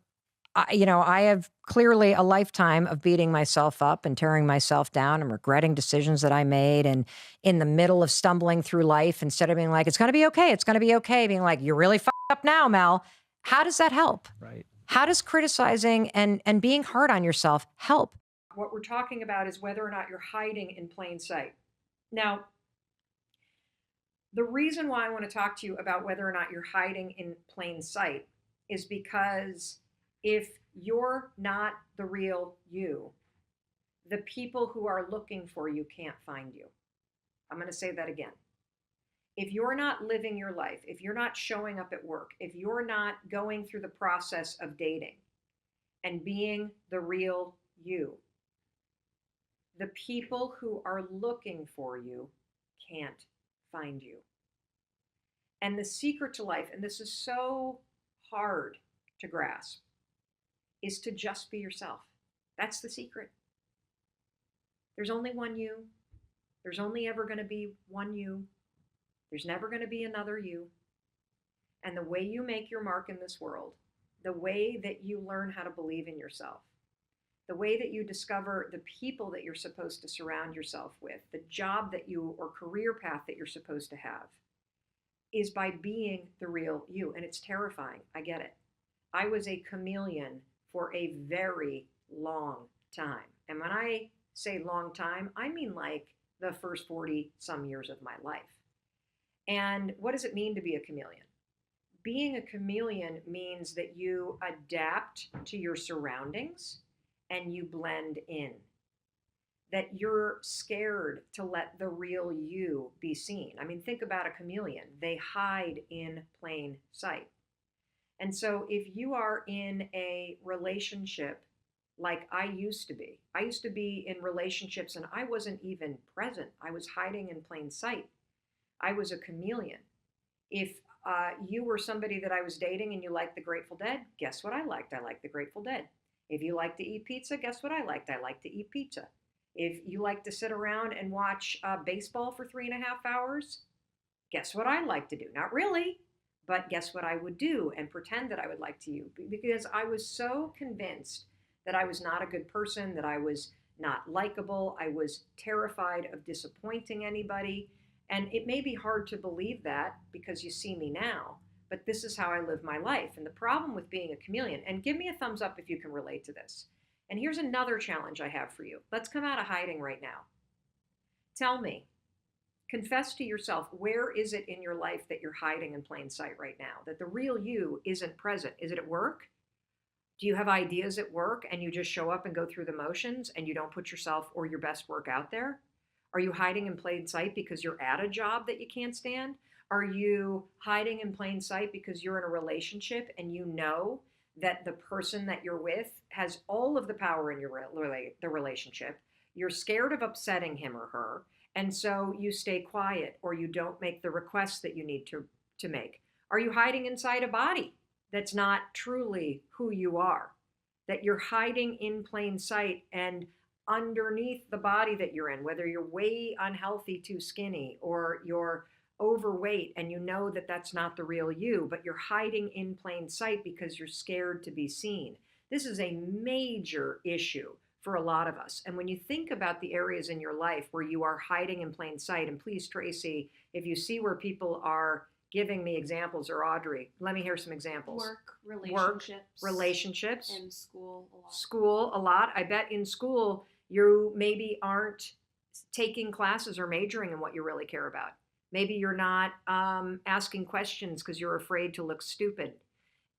have clearly a lifetime of beating myself up and tearing myself down and regretting decisions that I made. And in the middle of stumbling through life, instead of being like, it's going to be okay, it's going to be okay, being like, you're really fucked up now, Mel. How does that help? Right. How does criticizing and being hard on yourself help? What we're talking about is whether or not you're hiding in plain sight. Now, the reason why I want to talk to you about whether or not you're hiding in plain sight is because if you're not the real you, the people who are looking for you can't find you. I'm going to say that again. If you're not living your life, if you're not showing up at work, if you're not going through the process of dating and being the real you, the people who are looking for you can't find you. And the secret to life, and this is so hard to grasp, is to just be yourself. That's the secret. There's only one you. There's only ever going to be one you. There's never going to be another you. And the way you make your mark in this world, the way that you learn how to believe in yourself, the way that you discover the people that you're supposed to surround yourself with, the job that you or career path that you're supposed to have, is by being the real you. And it's terrifying. I get it. I was a chameleon for a very long time. And when I say long time, I mean like the first 40 some years of my life. And what does it mean to be a chameleon? Being a chameleon means that you adapt to your surroundings and you blend in. That you're scared to let the real you be seen. I mean, think about a chameleon. They hide in plain sight. And so if you are in a relationship like I used to be. I used to be in relationships and I wasn't even present. I was hiding in plain sight. I was a chameleon. If you were somebody that I was dating and you liked the Grateful Dead, guess what I liked? I liked the Grateful Dead. If you like to eat pizza, guess what I liked? I like to eat pizza. If you like to sit around and watch baseball for 3.5 hours, guess what I like to do? Not really, but guess what I would do and pretend that I would like to you, because I was so convinced that I was not a good person, that I was not likable. I was terrified of disappointing anybody. And it may be hard to believe that because you see me now, but this is how I live my life. And the problem with being a chameleon, and give me a thumbs up if you can relate to this. And here's another challenge I have for you. Let's come out of hiding right now. Tell me, confess to yourself, where is it in your life that you're hiding in plain sight right now? That the real you isn't present? Is it at work? Do you have ideas at work and you just show up and go through the motions and you don't put yourself or your best work out there? Are you hiding in plain sight because you're at a job that you can't stand? Are you hiding in plain sight because you're in a relationship and you know that the person that you're with has all of the power in the relationship? You're scared of upsetting him or her, and so you stay quiet or you don't make the requests that you need to make. Are you hiding inside a body that's not truly who you are? That you're hiding in plain sight and underneath the body that you're in, whether you're way unhealthy, too skinny, or you're overweight and you know that that's not the real you, but you're hiding in plain sight because you're scared to be seen. This is a major issue for a lot of us. And when you think about the areas in your life where you are hiding in plain sight, and please, Tracy, if you see where people are giving me examples, or Audrey, let me hear some examples. Relationships. And school a lot. School a lot. I bet in school you maybe aren't taking classes or majoring in what you really care about. Maybe you're not asking questions because you're afraid to look stupid.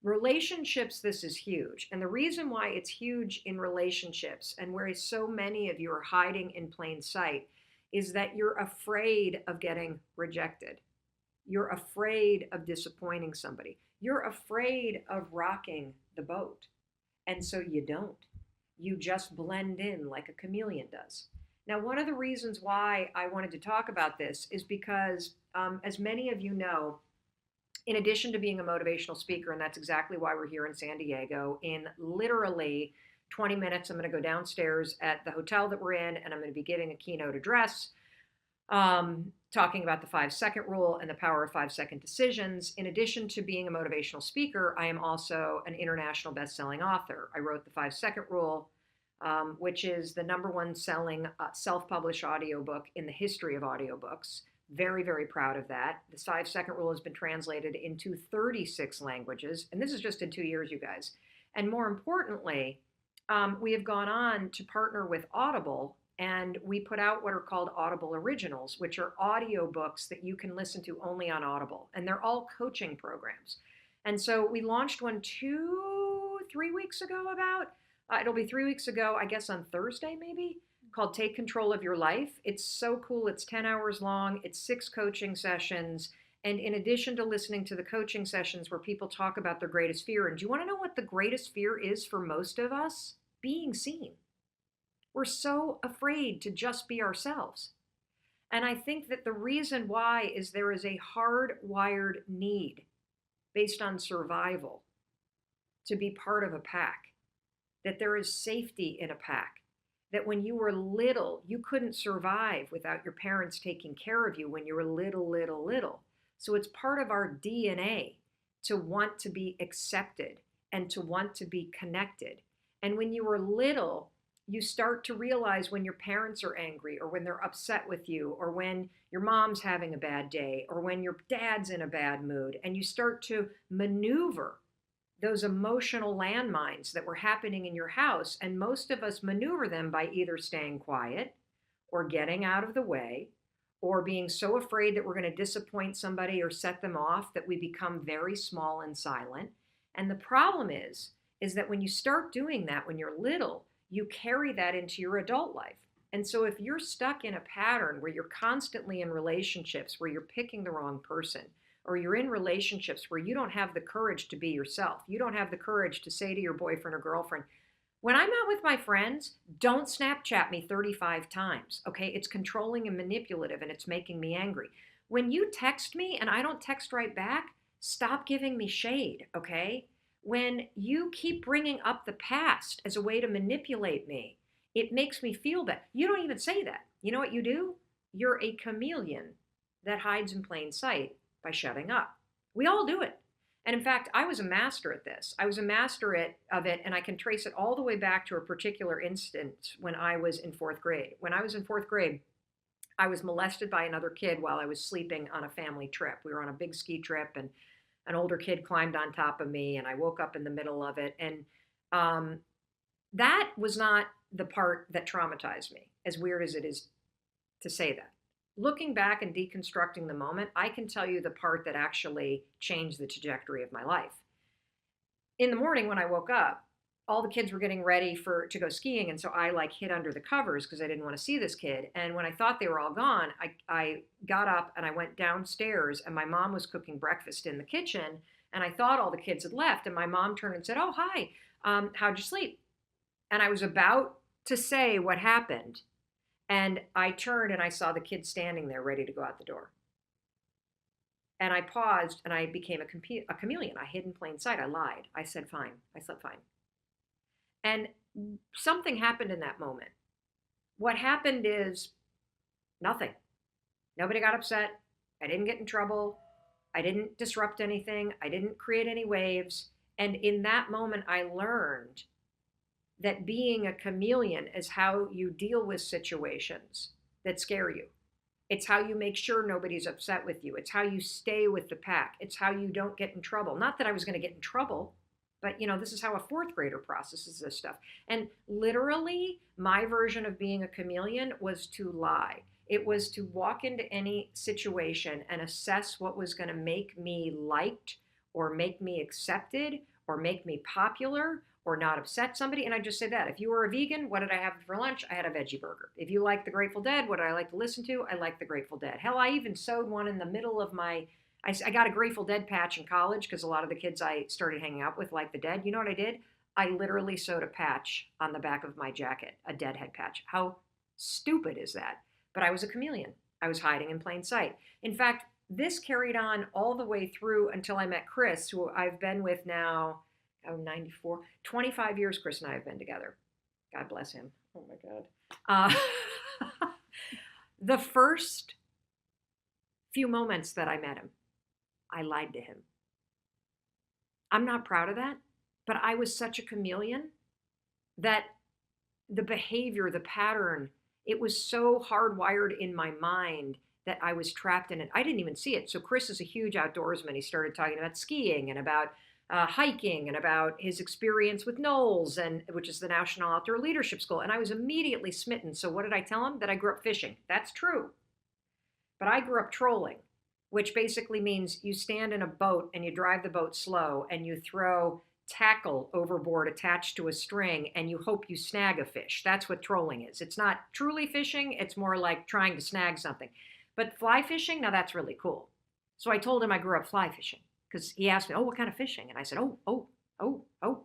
Relationships, this is huge. And the reason why it's huge in relationships and where so many of you are hiding in plain sight is that you're afraid of getting rejected. You're afraid of disappointing somebody. You're afraid of rocking the boat. And so you don't. You just blend in like a chameleon does. Now, one of the reasons why I wanted to talk about this is because, as many of you know, in addition to being a motivational speaker, and that's exactly why we're here in San Diego, in literally 20 minutes, I'm going to go downstairs at the hotel that we're in, and I'm going to be giving a keynote address, talking about the 5-second rule and the power of 5-second decisions. In addition to being a motivational speaker, I am also an international best-selling author. I wrote the 5-second rule, which is the #1 selling self-published audiobook in the history of audiobooks. Very, very proud of that. The 5-second rule has been translated into 36 languages, and this is just in 2 years, you guys. And more importantly, we have gone on to partner with Audible, and we put out what are called Audible Originals, which are audiobooks that you can listen to only on Audible, and they're all coaching programs. And so we launched one 3 weeks ago about. It'll be 3 weeks ago, I guess on Thursday maybe, called Take Control of Your Life. It's so cool. It's 10 hours long. It's 6 coaching sessions. And in addition to listening to the coaching sessions where people talk about their greatest fear, and do you want to know what the greatest fear is for most of us? Being seen. We're so afraid to just be ourselves. And I think that the reason why is there is a hardwired need based on survival to be part of a pack. That there is safety in a pack, that when you were little, you couldn't survive without your parents taking care of you when you were little. So it's part of our DNA to want to be accepted and to want to be connected. And when you were little, you start to realize when your parents are angry or when they're upset with you or when your mom's having a bad day or when your dad's in a bad mood, and you start to maneuver those emotional landmines that were happening in your house. And most of us maneuver them by either staying quiet or getting out of the way or being so afraid that we're going to disappoint somebody or set them off that we become very small and silent. And the problem is that when you start doing that when you're little, you carry that into your adult life. And so if you're stuck in a pattern where you're constantly in relationships where you're picking the wrong person, or you're in relationships where you don't have the courage to be yourself. You don't have the courage to say to your boyfriend or girlfriend, When I'm out with my friends, don't Snapchat me 35 times, okay? It's controlling and manipulative and it's making me angry. When you text me and I don't text right back, stop giving me shade, okay? When you keep bringing up the past as a way to manipulate me, it makes me feel bad. You don't even say that. You know what you do? You're a chameleon that hides in plain sight by shutting up. We all do it. And in fact, I was a master at this. I was a master of it, and I can trace it all the way back to a particular instance when I was in fourth grade. When I was in fourth grade, I was molested by another kid while I was sleeping on a family trip. We were on a big ski trip, and an older kid climbed on top of me, and I woke up in the middle of it. And that was not the part that traumatized me, as weird as it is to say that. Looking back and deconstructing the moment, I can tell you the part that actually changed the trajectory of my life. In the morning when I woke up, all the kids were getting ready to go skiing, and so I like hid under the covers because I didn't want to see this kid. And when I thought they were all gone, I got up and I went downstairs, and my mom was cooking breakfast in the kitchen, and I thought all the kids had left, and my mom turned and said, "Oh, hi, how'd you sleep?" And I was about to say what happened, and I turned and I saw the kid standing there ready to go out the door. And I paused and I became a chameleon. I hid in plain sight. I lied. I said fine. I slept fine. And something happened in that moment. What happened is nothing. Nobody got upset. I didn't get in trouble. I didn't disrupt anything. I didn't create any waves. And in that moment, I learned that being a chameleon is how you deal with situations that scare you. It's how you make sure nobody's upset with you. It's how you stay with the pack. It's how you don't get in trouble. Not that I was going to get in trouble, but this is how a fourth grader processes this stuff. And literally, my version of being a chameleon was to lie. It was to walk into any situation and assess what was going to make me liked or make me accepted or make me popular or not upset somebody. And I just say that. If you were a vegan, what did I have for lunch? I had a veggie burger. If you like the Grateful Dead, what did I like to listen to? I like the Grateful Dead. Hell, I even sewed one in the middle of I got a Grateful Dead patch in college because a lot of the kids I started hanging out with liked the Dead. You know what I did? I literally sewed a patch on the back of my jacket, a Deadhead patch. How stupid is that? But I was a chameleon. I was hiding in plain sight. In fact, this carried on all the way through until I met Chris, who I've been with now, 94, 25 years Chris and I have been together. God bless him. Oh my God. The first few moments that I met him, I lied to him. I'm not proud of that, but I was such a chameleon that the behavior, the pattern, it was so hardwired in my mind that I was trapped in it. I didn't even see it. So Chris is a huge outdoorsman. He started talking about skiing and about hiking and about his experience with NOLS, which is the National Outdoor Leadership School. And I was immediately smitten. So what did I tell him? That I grew up fishing. That's true. But I grew up trolling, which basically means you stand in a boat and you drive the boat slow and you throw tackle overboard attached to a string and you hope you snag a fish. That's what trolling is. It's not truly fishing. It's more like trying to snag something. But fly fishing, now that's really cool. So I told him I grew up fly fishing. Because he asked me, "Oh, what kind of fishing?" And I said,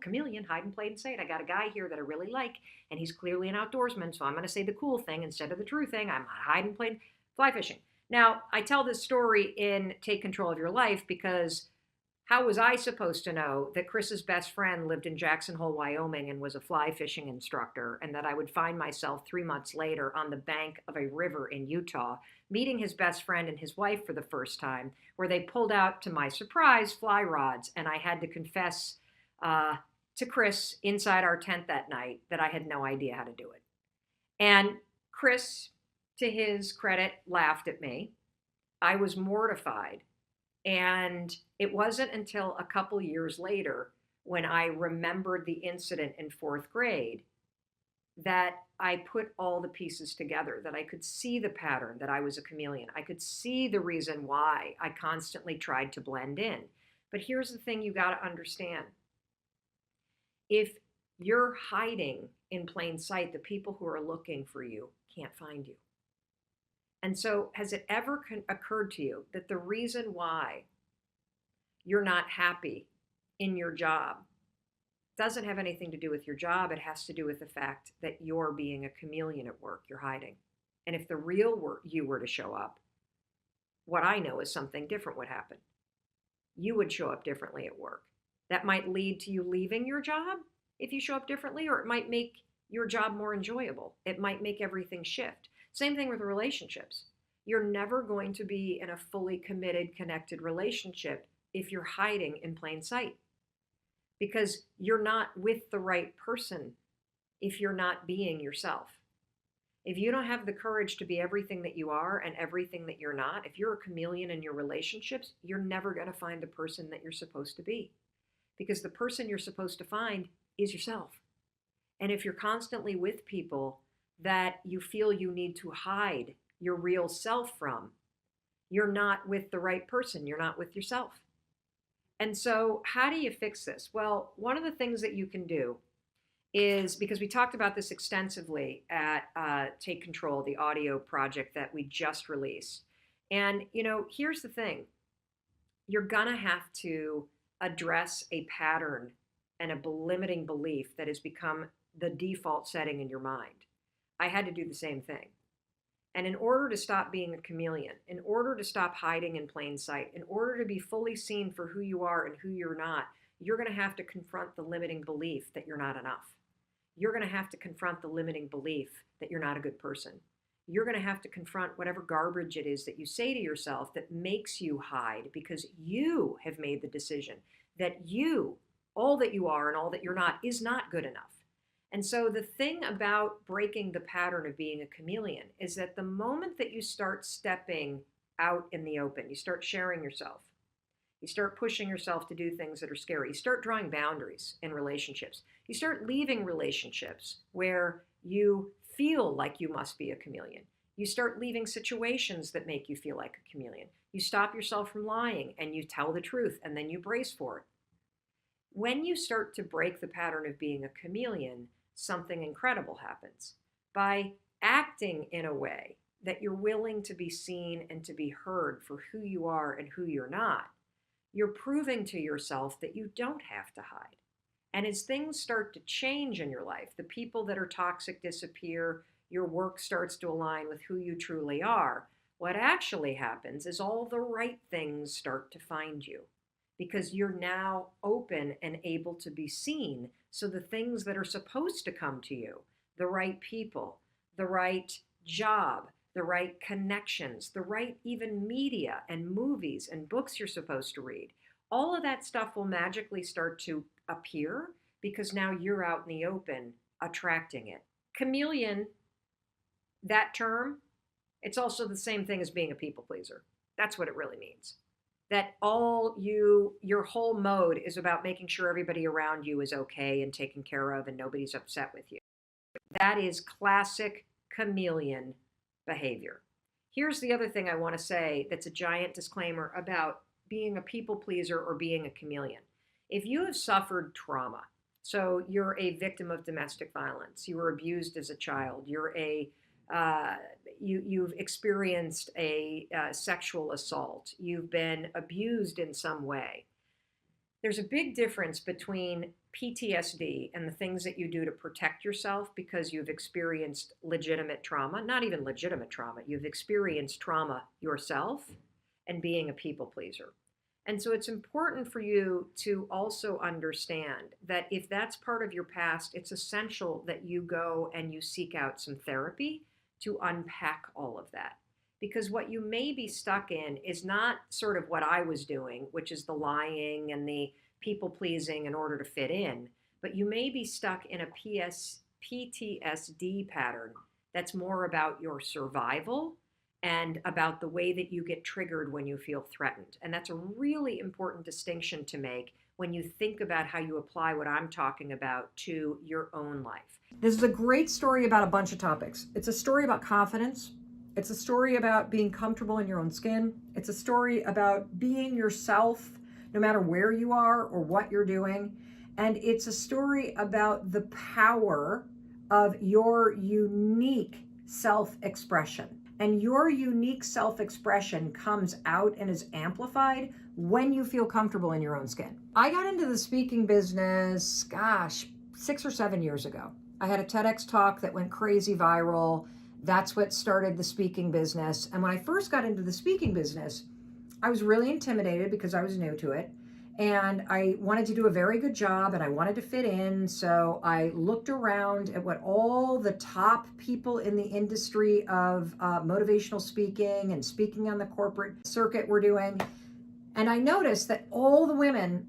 chameleon, hide in plain sight. I got a guy here that I really like, and he's clearly an outdoorsman, so I'm going to say the cool thing instead of the true thing. I'm hiding plain fly fishing. Now, I tell this story in Take Control of Your Life because how was I supposed to know that Chris's best friend lived in Jackson Hole, Wyoming, and was a fly fishing instructor, and that I would find myself 3 months later on the bank of a river in Utah, meeting his best friend and his wife for the first time, where they pulled out, to my surprise, fly rods, and I had to confess to Chris inside our tent that night that I had no idea how to do it. And Chris, to his credit, laughed at me. I was mortified. And it wasn't until a couple years later when I remembered the incident in fourth grade that I put all the pieces together, that I could see the pattern, that I was a chameleon. I could see the reason why I constantly tried to blend in. But here's the thing you got to understand. If you're hiding in plain sight, the people who are looking for you can't find you. And so has it ever occurred to you that the reason why you're not happy in your job doesn't have anything to do with your job. It has to do with the fact that you're being a chameleon at work. You're hiding. And if the real you were to show up, what I know is something different would happen. You would show up differently at work. That might lead to you leaving your job if you show up differently, or it might make your job more enjoyable. It might make everything shift. Same thing with relationships. You're never going to be in a fully committed, connected relationship if you're hiding in plain sight, because you're not with the right person if you're not being yourself. If you don't have the courage to be everything that you are and everything that you're not, if you're a chameleon in your relationships, you're never going to find the person that you're supposed to be, because the person you're supposed to find is yourself. And if you're constantly with people that you feel you need to hide your real self from, you're not with the right person. You're not with yourself. And so how do you fix this? Well, one of the things that you can do is, because we talked about this extensively at Take Control, the audio project that we just released. And, here's the thing. You're going to have to address a pattern and a limiting belief that has become the default setting in your mind. I had to do the same thing. And in order to stop being a chameleon, in order to stop hiding in plain sight, in order to be fully seen for who you are and who you're not, you're going to have to confront the limiting belief that you're not enough. You're going to have to confront the limiting belief that you're not a good person. You're going to have to confront whatever garbage it is that you say to yourself that makes you hide, because you have made the decision that you, all that you are and all that you're not, is not good enough. And so the thing about breaking the pattern of being a chameleon is that the moment that you start stepping out in the open, you start sharing yourself, you start pushing yourself to do things that are scary, you start drawing boundaries in relationships, you start leaving relationships where you feel like you must be a chameleon. You start leaving situations that make you feel like a chameleon. You stop yourself from lying and you tell the truth, and then you brace for it. When you start to break the pattern of being a chameleon, something incredible happens. By acting in a way that you're willing to be seen and to be heard for who you are and who you're not, you're proving to yourself that you don't have to hide. And as things start to change in your life, the people that are toxic disappear, your work starts to align with who you truly are, what actually happens is all the right things start to find you, because you're now open and able to be seen. So the things that are supposed to come to you, the right people, the right job, the right connections, the right even media and movies and books you're supposed to read, all of that stuff will magically start to appear because now you're out in the open attracting it. Chameleon, that term, it's also the same thing as being a people pleaser. That's what it really means. That your whole mode is about making sure everybody around you is okay and taken care of and nobody's upset with you. That is classic chameleon behavior. Here's the other thing I want to say that's a giant disclaimer about being a people pleaser or being a chameleon. If you have suffered trauma, so you're a victim of domestic violence, you were abused as a child, you've experienced a sexual assault, you've been abused in some way. There's a big difference between PTSD and the things that you do to protect yourself because you've experienced legitimate trauma, not even legitimate trauma, you've experienced trauma yourself, and being a people pleaser. And so it's important for you to also understand that if that's part of your past, it's essential that you go and you seek out some therapy to unpack all of that. Because what you may be stuck in is not sort of what I was doing, which is the lying and the people pleasing in order to fit in, but you may be stuck in a PTSD pattern that's more about your survival and about the way that you get triggered when you feel threatened. And that's a really important distinction to make when you think about how you apply what I'm talking about to your own life. This is a great story about a bunch of topics. It's a story about confidence. It's a story about being comfortable in your own skin. It's a story about being yourself, no matter where you are or what you're doing. And it's a story about the power of your unique self-expression. And your unique self-expression comes out and is amplified when you feel comfortable in your own skin. I got into the speaking business, 6 or 7 years ago. I had a TEDx talk that went crazy viral. That's what started the speaking business. And when I first got into the speaking business, I was really intimidated because I was new to it. And I wanted to do a very good job and I wanted to fit in. So I looked around at what all the top people in the industry of motivational speaking and speaking on the corporate circuit were doing. And I noticed that all the women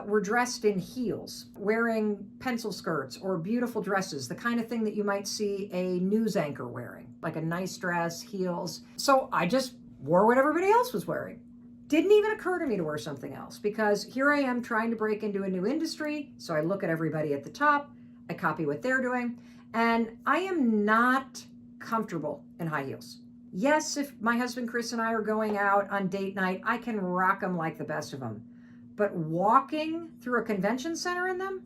were dressed in heels, wearing pencil skirts or beautiful dresses, the kind of thing that you might see a news anchor wearing, like a nice dress, heels. So I just wore what everybody else was wearing. Didn't even occur to me to wear something else because here I am trying to break into a new industry. So I look at everybody at the top, I copy what they're doing, and I am not comfortable in high heels. Yes, if my husband Chris and I are going out on date night, I can rock them like the best of them. But walking through a convention center in them,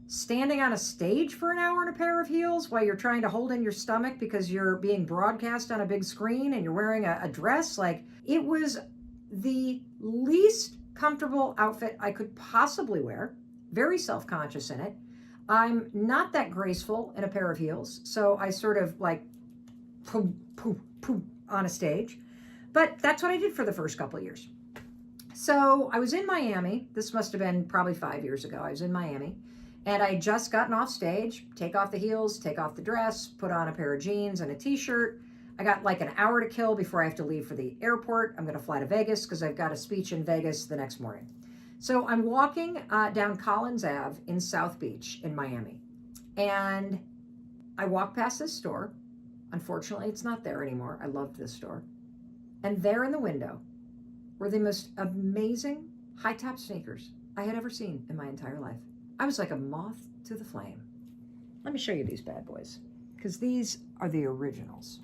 standing on a stage for an hour in a pair of heels while you're trying to hold in your stomach because you're being broadcast on a big screen and you're wearing a dress, like it was the least comfortable outfit I could possibly wear, very self-conscious in it. I'm not that graceful in a pair of heels, so I sort of like poof, poof, poof on a stage. But that's what I did for the first couple of years. So I was in Miami. This must have been probably 5 years ago. I was in Miami and I had just gotten off stage, take off the heels, take off the dress, put on a pair of jeans and a t-shirt. I got like an hour to kill before I have to leave for the airport. I'm going to fly to Vegas because I've got a speech in Vegas the next morning. So I'm walking down Collins Ave in South Beach in Miami. And I walk past this store. Unfortunately, it's not there anymore. I loved this store. And there in the window were the most amazing high-top sneakers I had ever seen in my entire life. I was like a moth to the flame. Let me show you these bad boys because these are the originals.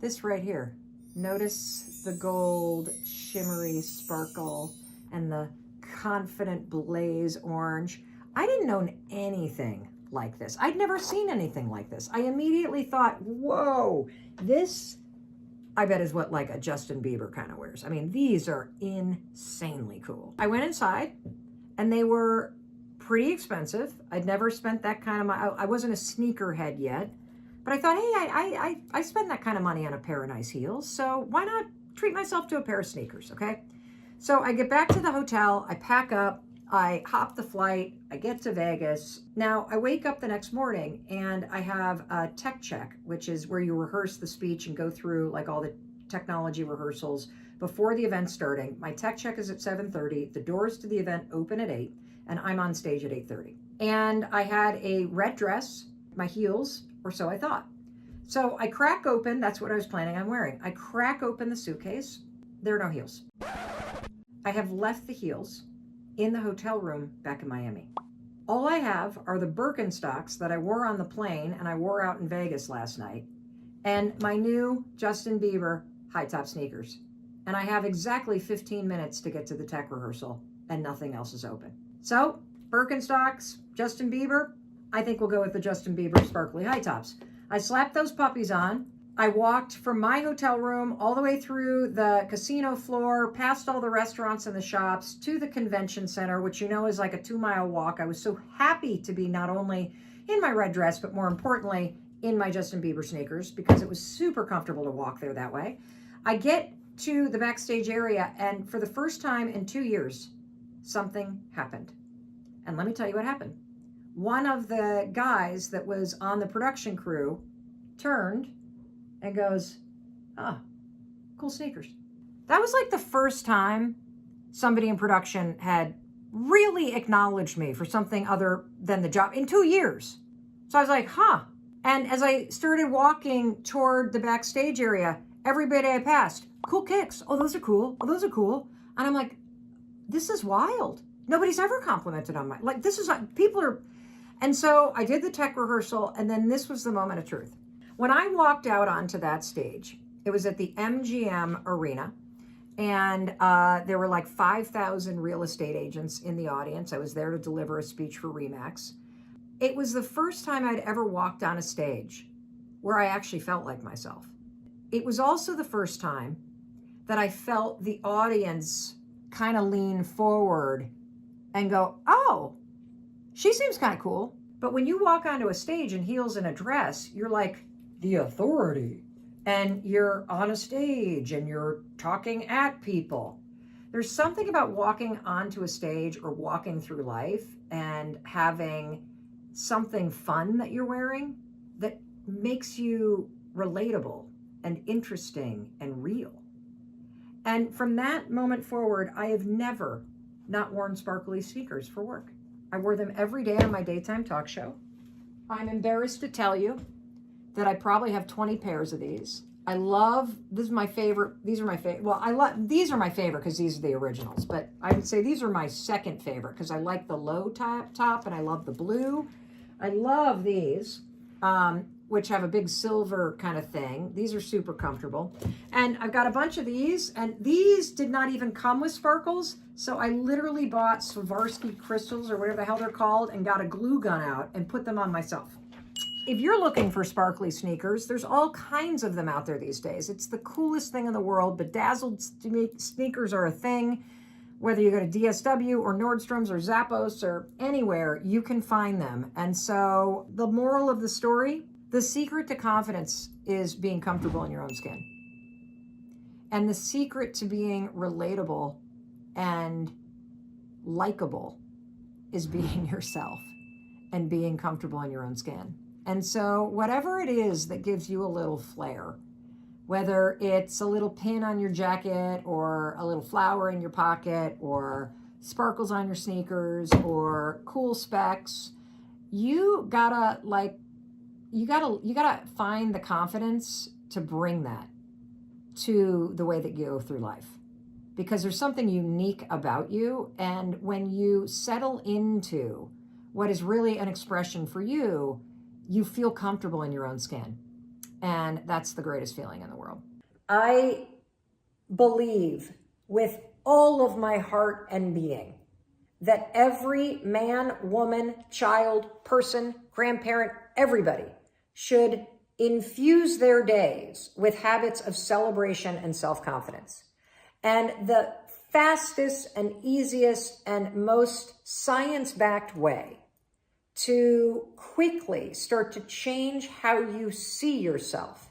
This right here, notice the gold shimmery sparkle and the confident blaze orange. I didn't own anything like this. I'd never seen anything like this. I immediately thought, whoa, this I bet is what like a Justin Bieber kind of wears. I mean, these are insanely cool. I went inside and they were pretty expensive. I'd never spent that kind of money. I wasn't a sneakerhead yet. But I thought, hey, I spend that kind of money on a pair of nice heels, so why not treat myself to a pair of sneakers, okay? So I get back to the hotel, I pack up, I hop the flight, I get to Vegas. Now, I wake up the next morning and I have a tech check, which is where you rehearse the speech and go through like all the technology rehearsals before the event starting. My tech check is at 7:30, the doors to the event open at 8, and I'm on stage at 8:30. And I had a red dress, my heels, or so I thought. So I crack open, that's what I was planning on wearing. I crack open the suitcase, there are no heels. I have left the heels in the hotel room back in Miami. All I have are the Birkenstocks that I wore on the plane and I wore out in Vegas last night, and my new Justin Bieber high-top sneakers. And I have exactly 15 minutes to get to the tech rehearsal and nothing else is open. So Birkenstocks, Justin Bieber, I think we'll go with the Justin Bieber sparkly high tops. I slapped those puppies on. I walked from my hotel room all the way through the casino floor, past all the restaurants and the shops to the convention center, which you know is like a 2-mile walk. I was so happy to be not only in my red dress, but more importantly, in my Justin Bieber sneakers because it was super comfortable to walk there that way. I get to the backstage area and for the first time in 2 years, something happened. And let me tell you what happened. One of the guys that was on the production crew turned and goes, cool sneakers. That was like the first time somebody in production had really acknowledged me for something other than the job in 2 years. So I was like, And as I started walking toward the backstage area, everybody I passed, cool kicks. Oh, those are cool. Oh, those are cool. And I'm like, this is wild. Nobody's ever complimented on this is like, people are. And so I did the tech rehearsal, and then this was the moment of truth. When I walked out onto that stage, it was at the MGM Arena, and there were like 5,000 real estate agents in the audience. I was there to deliver a speech for RE/MAX. It was the first time I'd ever walked on a stage where I actually felt like myself. it was also the first time that I felt the audience kind of lean forward and go, oh, she seems kind of cool. But when you walk onto a stage in heels and a dress, you're like the authority. And you're on a stage and you're talking at people. There's something about walking onto a stage or walking through life and having something fun that you're wearing that makes you relatable and interesting and real. And from that moment forward, I have never not worn sparkly sneakers for work. I wore them every day on my daytime talk show. I'm embarrassed to tell you that I probably have 20 pairs of these. I love, this is my favorite, these are my favorite, well, these are my favorite because these are the originals, but I would say these are my second favorite because I like the low top and I love the blue. I love these, which have a big silver kind of thing. These are super comfortable. And I've got a bunch of these, and these did not even come with sparkles. So I literally bought Swarovski crystals or whatever the hell they're called and got a glue gun out and put them on myself. If you're looking for sparkly sneakers, there's all kinds of them out there these days. It's the coolest thing in the world. Bedazzled sneakers are a thing. Whether you go to DSW or Nordstrom's or Zappos or anywhere, you can find them. And so the moral of the story, the secret to confidence is being comfortable in your own skin. And the secret to being relatable and likable is being yourself and being comfortable in your own skin. And so whatever it is that gives you a little flair, whether it's a little pin on your jacket or a little flower in your pocket or sparkles on your sneakers or cool specs, you gotta find the confidence to bring that to the way that you go through life, because there's something unique about you. And when you settle into what is really an expression for you, you feel comfortable in your own skin. And that's the greatest feeling in the world. I believe with all of my heart and being that every man, woman, child, person, grandparent, everybody should infuse their days with habits of celebration and self-confidence. And the fastest and easiest and most science-backed way to quickly start to change how you see yourself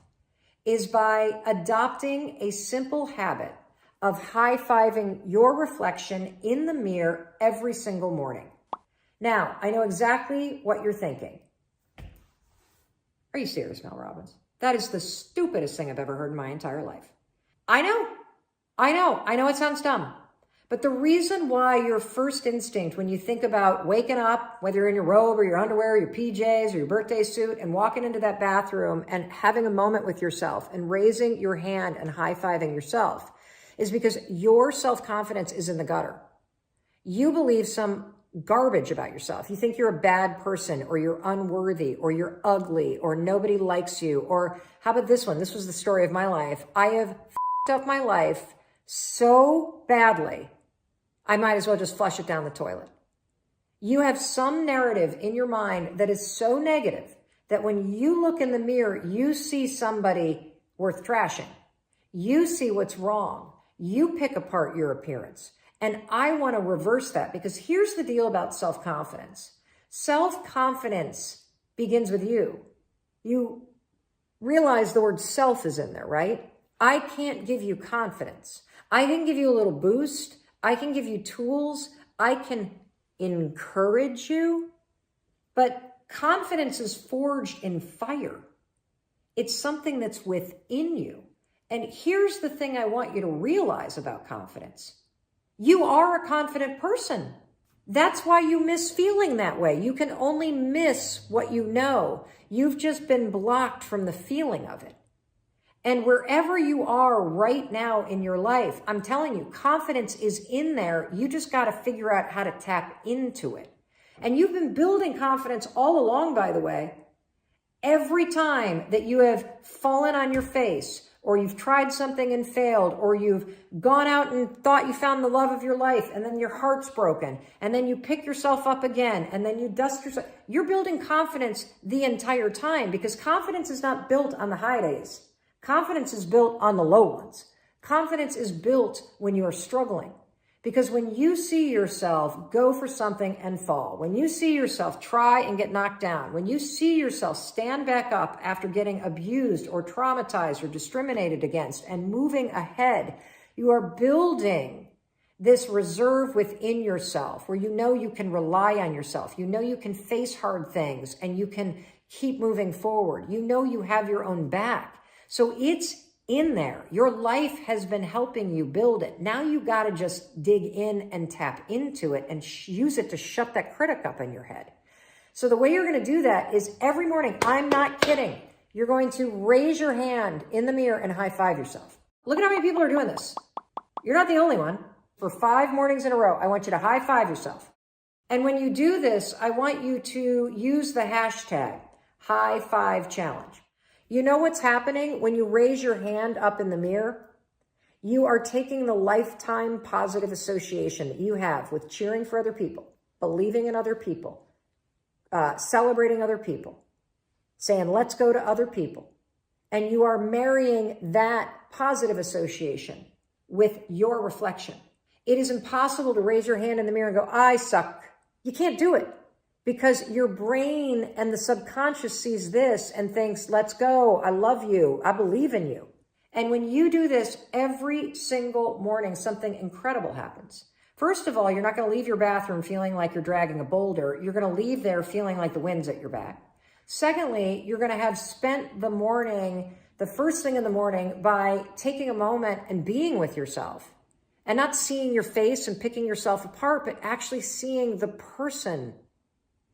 is by adopting a simple habit of high-fiving your reflection in the mirror every single morning. Now, I know exactly what you're thinking. Are you serious, Mel Robbins? That is the stupidest thing I've ever heard in my entire life. I know it sounds dumb. But the reason why your first instinct when you think about waking up, whether you're in your robe or your underwear, or your PJs or your birthday suit, and walking into that bathroom and having a moment with yourself and raising your hand and high-fiving yourself is because your self-confidence is in the gutter. You believe some garbage about yourself. You think you're a bad person, or you're unworthy, or you're ugly, or nobody likes you. Or how about this one? This was the story of my life. I have f***ed up my life so badly, I might as well just flush it down the toilet. You have some narrative in your mind that is so negative that when you look in the mirror, you see somebody worth trashing. You see what's wrong. You pick apart your appearance. And I want to reverse that, because here's the deal about self-confidence. Self-confidence begins with you. You realize the word self is in there, right? I can't give you confidence. I can give you a little boost. I can give you tools. I can encourage you. But confidence is forged in fire. It's something that's within you. And here's the thing I want you to realize about confidence. You are a confident person. That's why you miss feeling that way. You can only miss what you know. You've just been blocked from the feeling of it. And wherever you are right now in your life, I'm telling you, confidence is in there. You just got to figure out how to tap into it. And you've been building confidence all along, by the way. Every time that you have fallen on your face, or you've tried something and failed, or you've gone out and thought you found the love of your life, and then your heart's broken, and then you pick yourself up again, and then you dust yourself. You're building confidence the entire time, because confidence is not built on the high days. Confidence is built on the low ones. Confidence is built when you are struggling. Because when you see yourself go for something and fall, when you see yourself try and get knocked down, when you see yourself stand back up after getting abused or traumatized or discriminated against and moving ahead, you are building this reserve within yourself where you know you can rely on yourself. You know you can face hard things and you can keep moving forward. You know you have your own back. So it's in there. Your life has been helping you build it. Now you got to just dig in and tap into it and use it to shut that critic up in your head. So the way you're going to do that is every morning, I'm not kidding, you're going to raise your hand in the mirror and high five yourself. Look at how many people are doing this. You're not the only one. For 5 mornings in a row, I want you to high five yourself. And when you do this, I want you to use the hashtag high five challenge. You know what's happening when you raise your hand up in the mirror? You are taking the lifetime positive association that you have with cheering for other people, believing in other people, celebrating other people, saying, let's go to other people. And you are marrying that positive association with your reflection. It is impossible to raise your hand in the mirror and go, I suck. You can't do it. Because your brain and the subconscious sees this and thinks, let's go, I love you, I believe in you. And when you do this every single morning, something incredible happens. First of all, you're not going to leave your bathroom feeling like you're dragging a boulder. You're going to leave there feeling like the wind's at your back. Secondly, you're going to have spent the morning, the first thing in the morning, by taking a moment and being with yourself. And not seeing your face and picking yourself apart, but actually seeing the person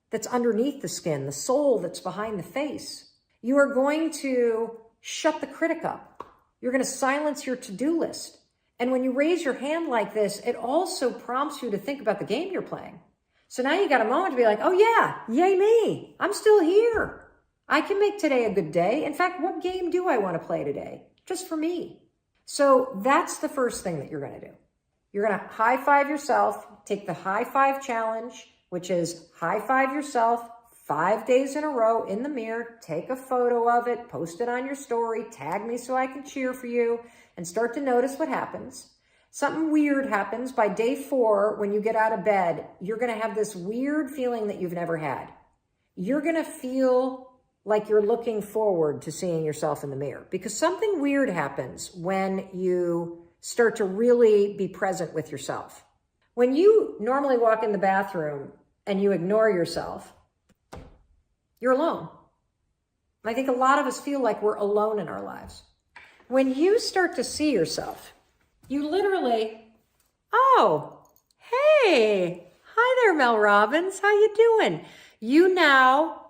that's underneath the skin, the soul that's behind the face. You are going to shut the critic up. You're going to silence your to-do list. And when you raise your hand like this, it also prompts you to think about the game you're playing. So now you got a moment to be like, oh yeah, yay me. I'm still here. I can make today a good day. In fact, what game do I want to play today? Just for me. So that's the first thing that you're going to do. You're going to high five yourself, take the high five challenge, which is high five yourself 5 days in a row in the mirror, take a photo of it, post it on your story, tag me so I can cheer for you, and start to notice what happens. Something weird happens by day 4 when you get out of bed. You're going to have this weird feeling that you've never had. You're going to feel like you're looking forward to seeing yourself in the mirror because something weird happens when you start to really be present with yourself. When you normally walk in the bathroom and you ignore yourself, you're alone. I think a lot of us feel like we're alone in our lives. When you start to see yourself, you literally, oh, hey, hi there, Mel Robbins. How you doing? You now,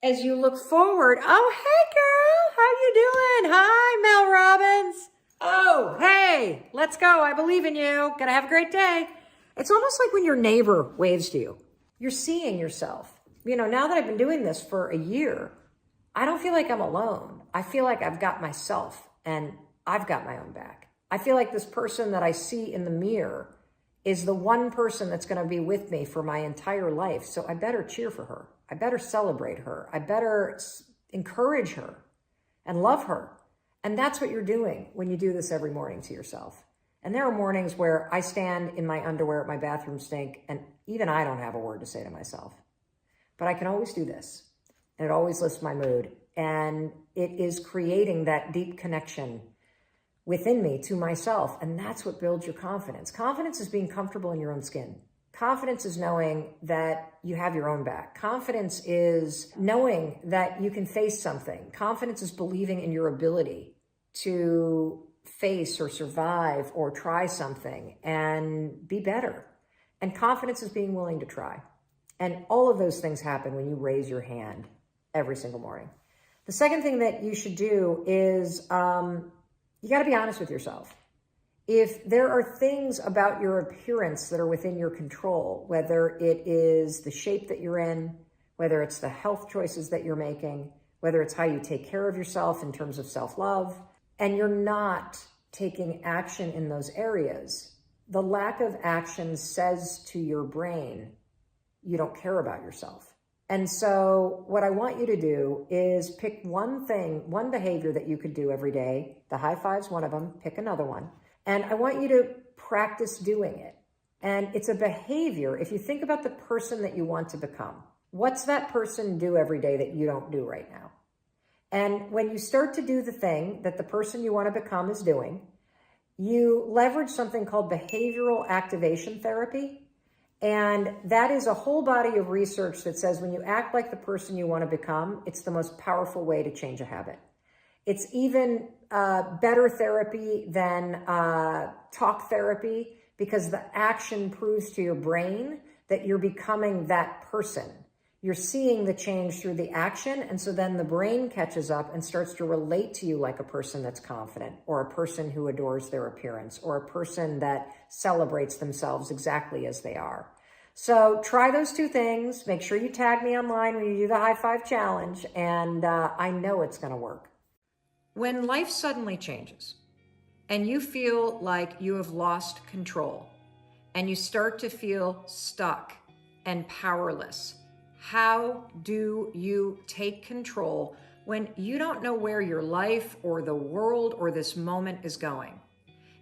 as you look forward, oh, hey, girl, how you doing? Hi, Mel Robbins. Oh, hey, let's go. I believe in you. Gonna have a great day. It's almost like when your neighbor waves to you. You're seeing yourself. You know, now that I've been doing this for a year, I don't feel like I'm alone. I feel like I've got myself and I've got my own back. I feel like this person that I see in the mirror is the one person that's going to be with me for my entire life. So I better cheer for her. I better celebrate her. I better encourage her and love her. And that's what you're doing when you do this every morning to yourself. And there are mornings where I stand in my underwear at my bathroom sink and even I don't have a word to say to myself. But I can always do this. And it always lifts my mood. And it is creating that deep connection within me to myself. And that's what builds your confidence. Confidence is being comfortable in your own skin. Confidence is knowing that you have your own back. Confidence is knowing that you can face something. Confidence is believing in your ability to face or survive or try something and be better. And confidence is being willing to try. And all of those things happen when you raise your hand every single morning. The second thing that you should do is you got to be honest with yourself. If there are things about your appearance that are within your control, whether it is the shape that you're in, whether it's the health choices that you're making, whether it's how you take care of yourself in terms of self-love, and you're not taking action in those areas, the lack of action says to your brain, you don't care about yourself. And so what I want you to do is pick one thing, one behavior that you could do every day. The high five's one of them. Pick another one. And I want you to practice doing it. And it's a behavior. If you think about the person that you want to become, what's that person do every day that you don't do right now? And when you start to do the thing that the person you want to become is doing, you leverage something called behavioral activation therapy. And that is a whole body of research that says when you act like the person you want to become, it's the most powerful way to change a habit. It's even better therapy than talk therapy, because the action proves to your brain that you're becoming that person. You're seeing the change through the action. And so then the brain catches up and starts to relate to you like a person that's confident, or a person who adores their appearance, or a person that celebrates themselves exactly as they are. So try those two things. Make sure you tag me online when you do the high five challenge. And I know it's going to work. When life suddenly changes and you feel like you have lost control and you start to feel stuck and powerless, how do you take control when you don't know where your life or the world or this moment is going?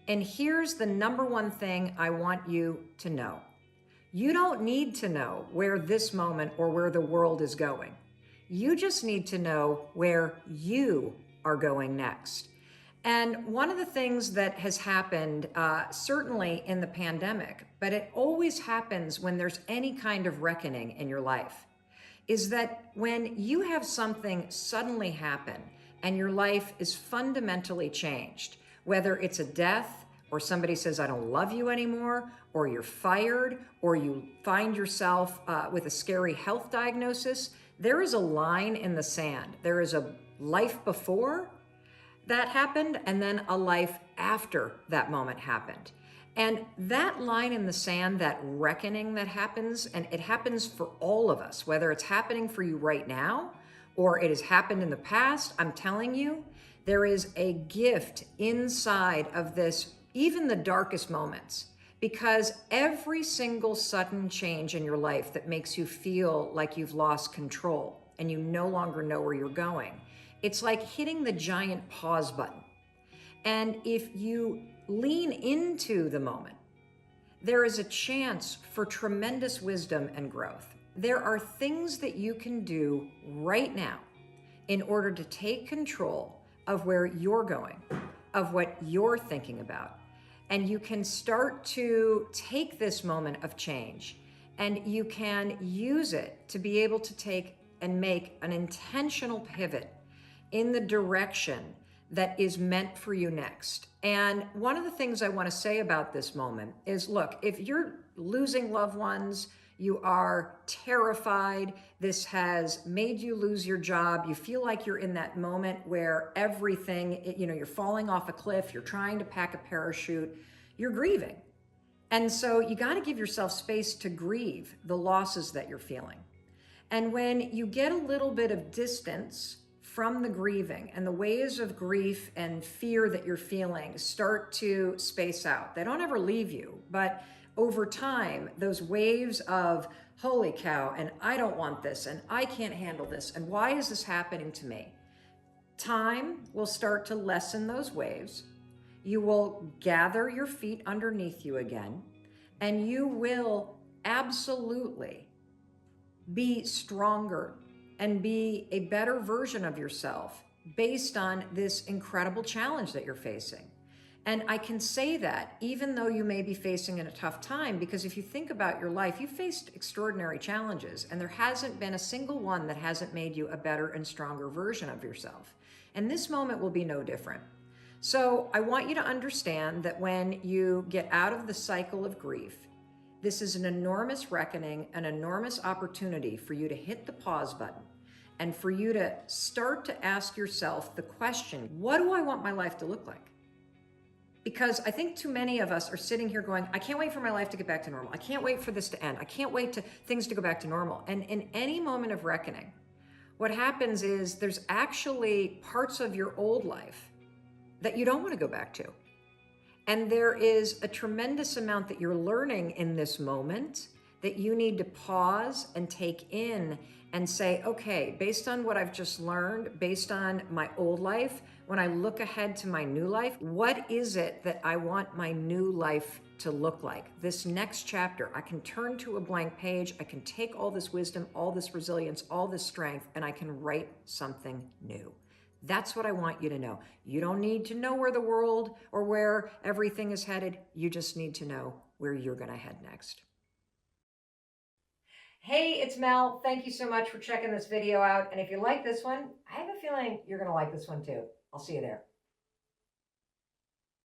And here's the number one thing I want you to know. You don't need to know where this moment or where the world is going. You just need to know where you are going next. And one of the things that has happened, certainly in the pandemic, but it always happens when there's any kind of reckoning in your life, is that when you have something suddenly happen and your life is fundamentally changed, whether it's a death, or somebody says, I don't love you anymore, or you're fired, or you find yourself with a scary health diagnosis, there is a line in the sand. There is a life before that happened, and then a life after that moment happened. And that line in the sand, that reckoning that happens, and it happens for all of us, whether it's happening for you right now, or it has happened in the past, I'm telling you, there is a gift inside of this, even the darkest moments, because every single sudden change in your life that makes you feel like you've lost control and you no longer know where you're going, it's like hitting the giant pause button. And if you lean into the moment, there is a chance for tremendous wisdom and growth. There are things that you can do right now in order to take control of where you're going, of what you're thinking about. And you can start to take this moment of change and you can use it to be able to take and make an intentional pivot in the direction that is meant for you next. And one of the things I want to say about this moment is, look, if you're losing loved ones, you are terrified, this has made you lose your job, you feel like you're in that moment where everything, you're falling off a cliff, you're trying to pack a parachute, you're grieving. And so you got to give yourself space to grieve the losses that you're feeling. And when you get a little bit of distance from the grieving and the waves of grief and fear that you're feeling start to space out, they don't ever leave you, but over time, those waves of, holy cow, and I don't want this, and I can't handle this, and why is this happening to me? Time will start to lessen those waves. You will gather your feet underneath you again, and you will absolutely be stronger and be a better version of yourself based on this incredible challenge that you're facing. And I can say that even though you may be facing a tough time, because if you think about your life, you've faced extraordinary challenges, and there hasn't been a single one that hasn't made you a better and stronger version of yourself. And this moment will be no different. So I want you to understand that when you get out of the cycle of grief, this is an enormous reckoning, an enormous opportunity for you to hit the pause button and for you to start to ask yourself the question, what do I want my life to look like? Because I think too many of us are sitting here going, I can't wait for my life to get back to normal. I can't wait for this to end. I can't wait to things to go back to normal. And in any moment of reckoning, what happens is there's actually parts of your old life that you don't want to go back to. And there is a tremendous amount that you're learning in this moment that you need to pause and take in and say, okay, based on what I've just learned, based on my old life, when I look ahead to my new life, what is it that I want my new life to look like? This next chapter, I can turn to a blank page, I can take all this wisdom, all this resilience, all this strength, and I can write something new. That's what I want you to know. You don't need to know where the world or where everything is headed. You just need to know where you're going to head next. Hey, it's Mel. Thank you so much for checking this video out. And if you like this one, I have a feeling you're going to like this one too. I'll see you there.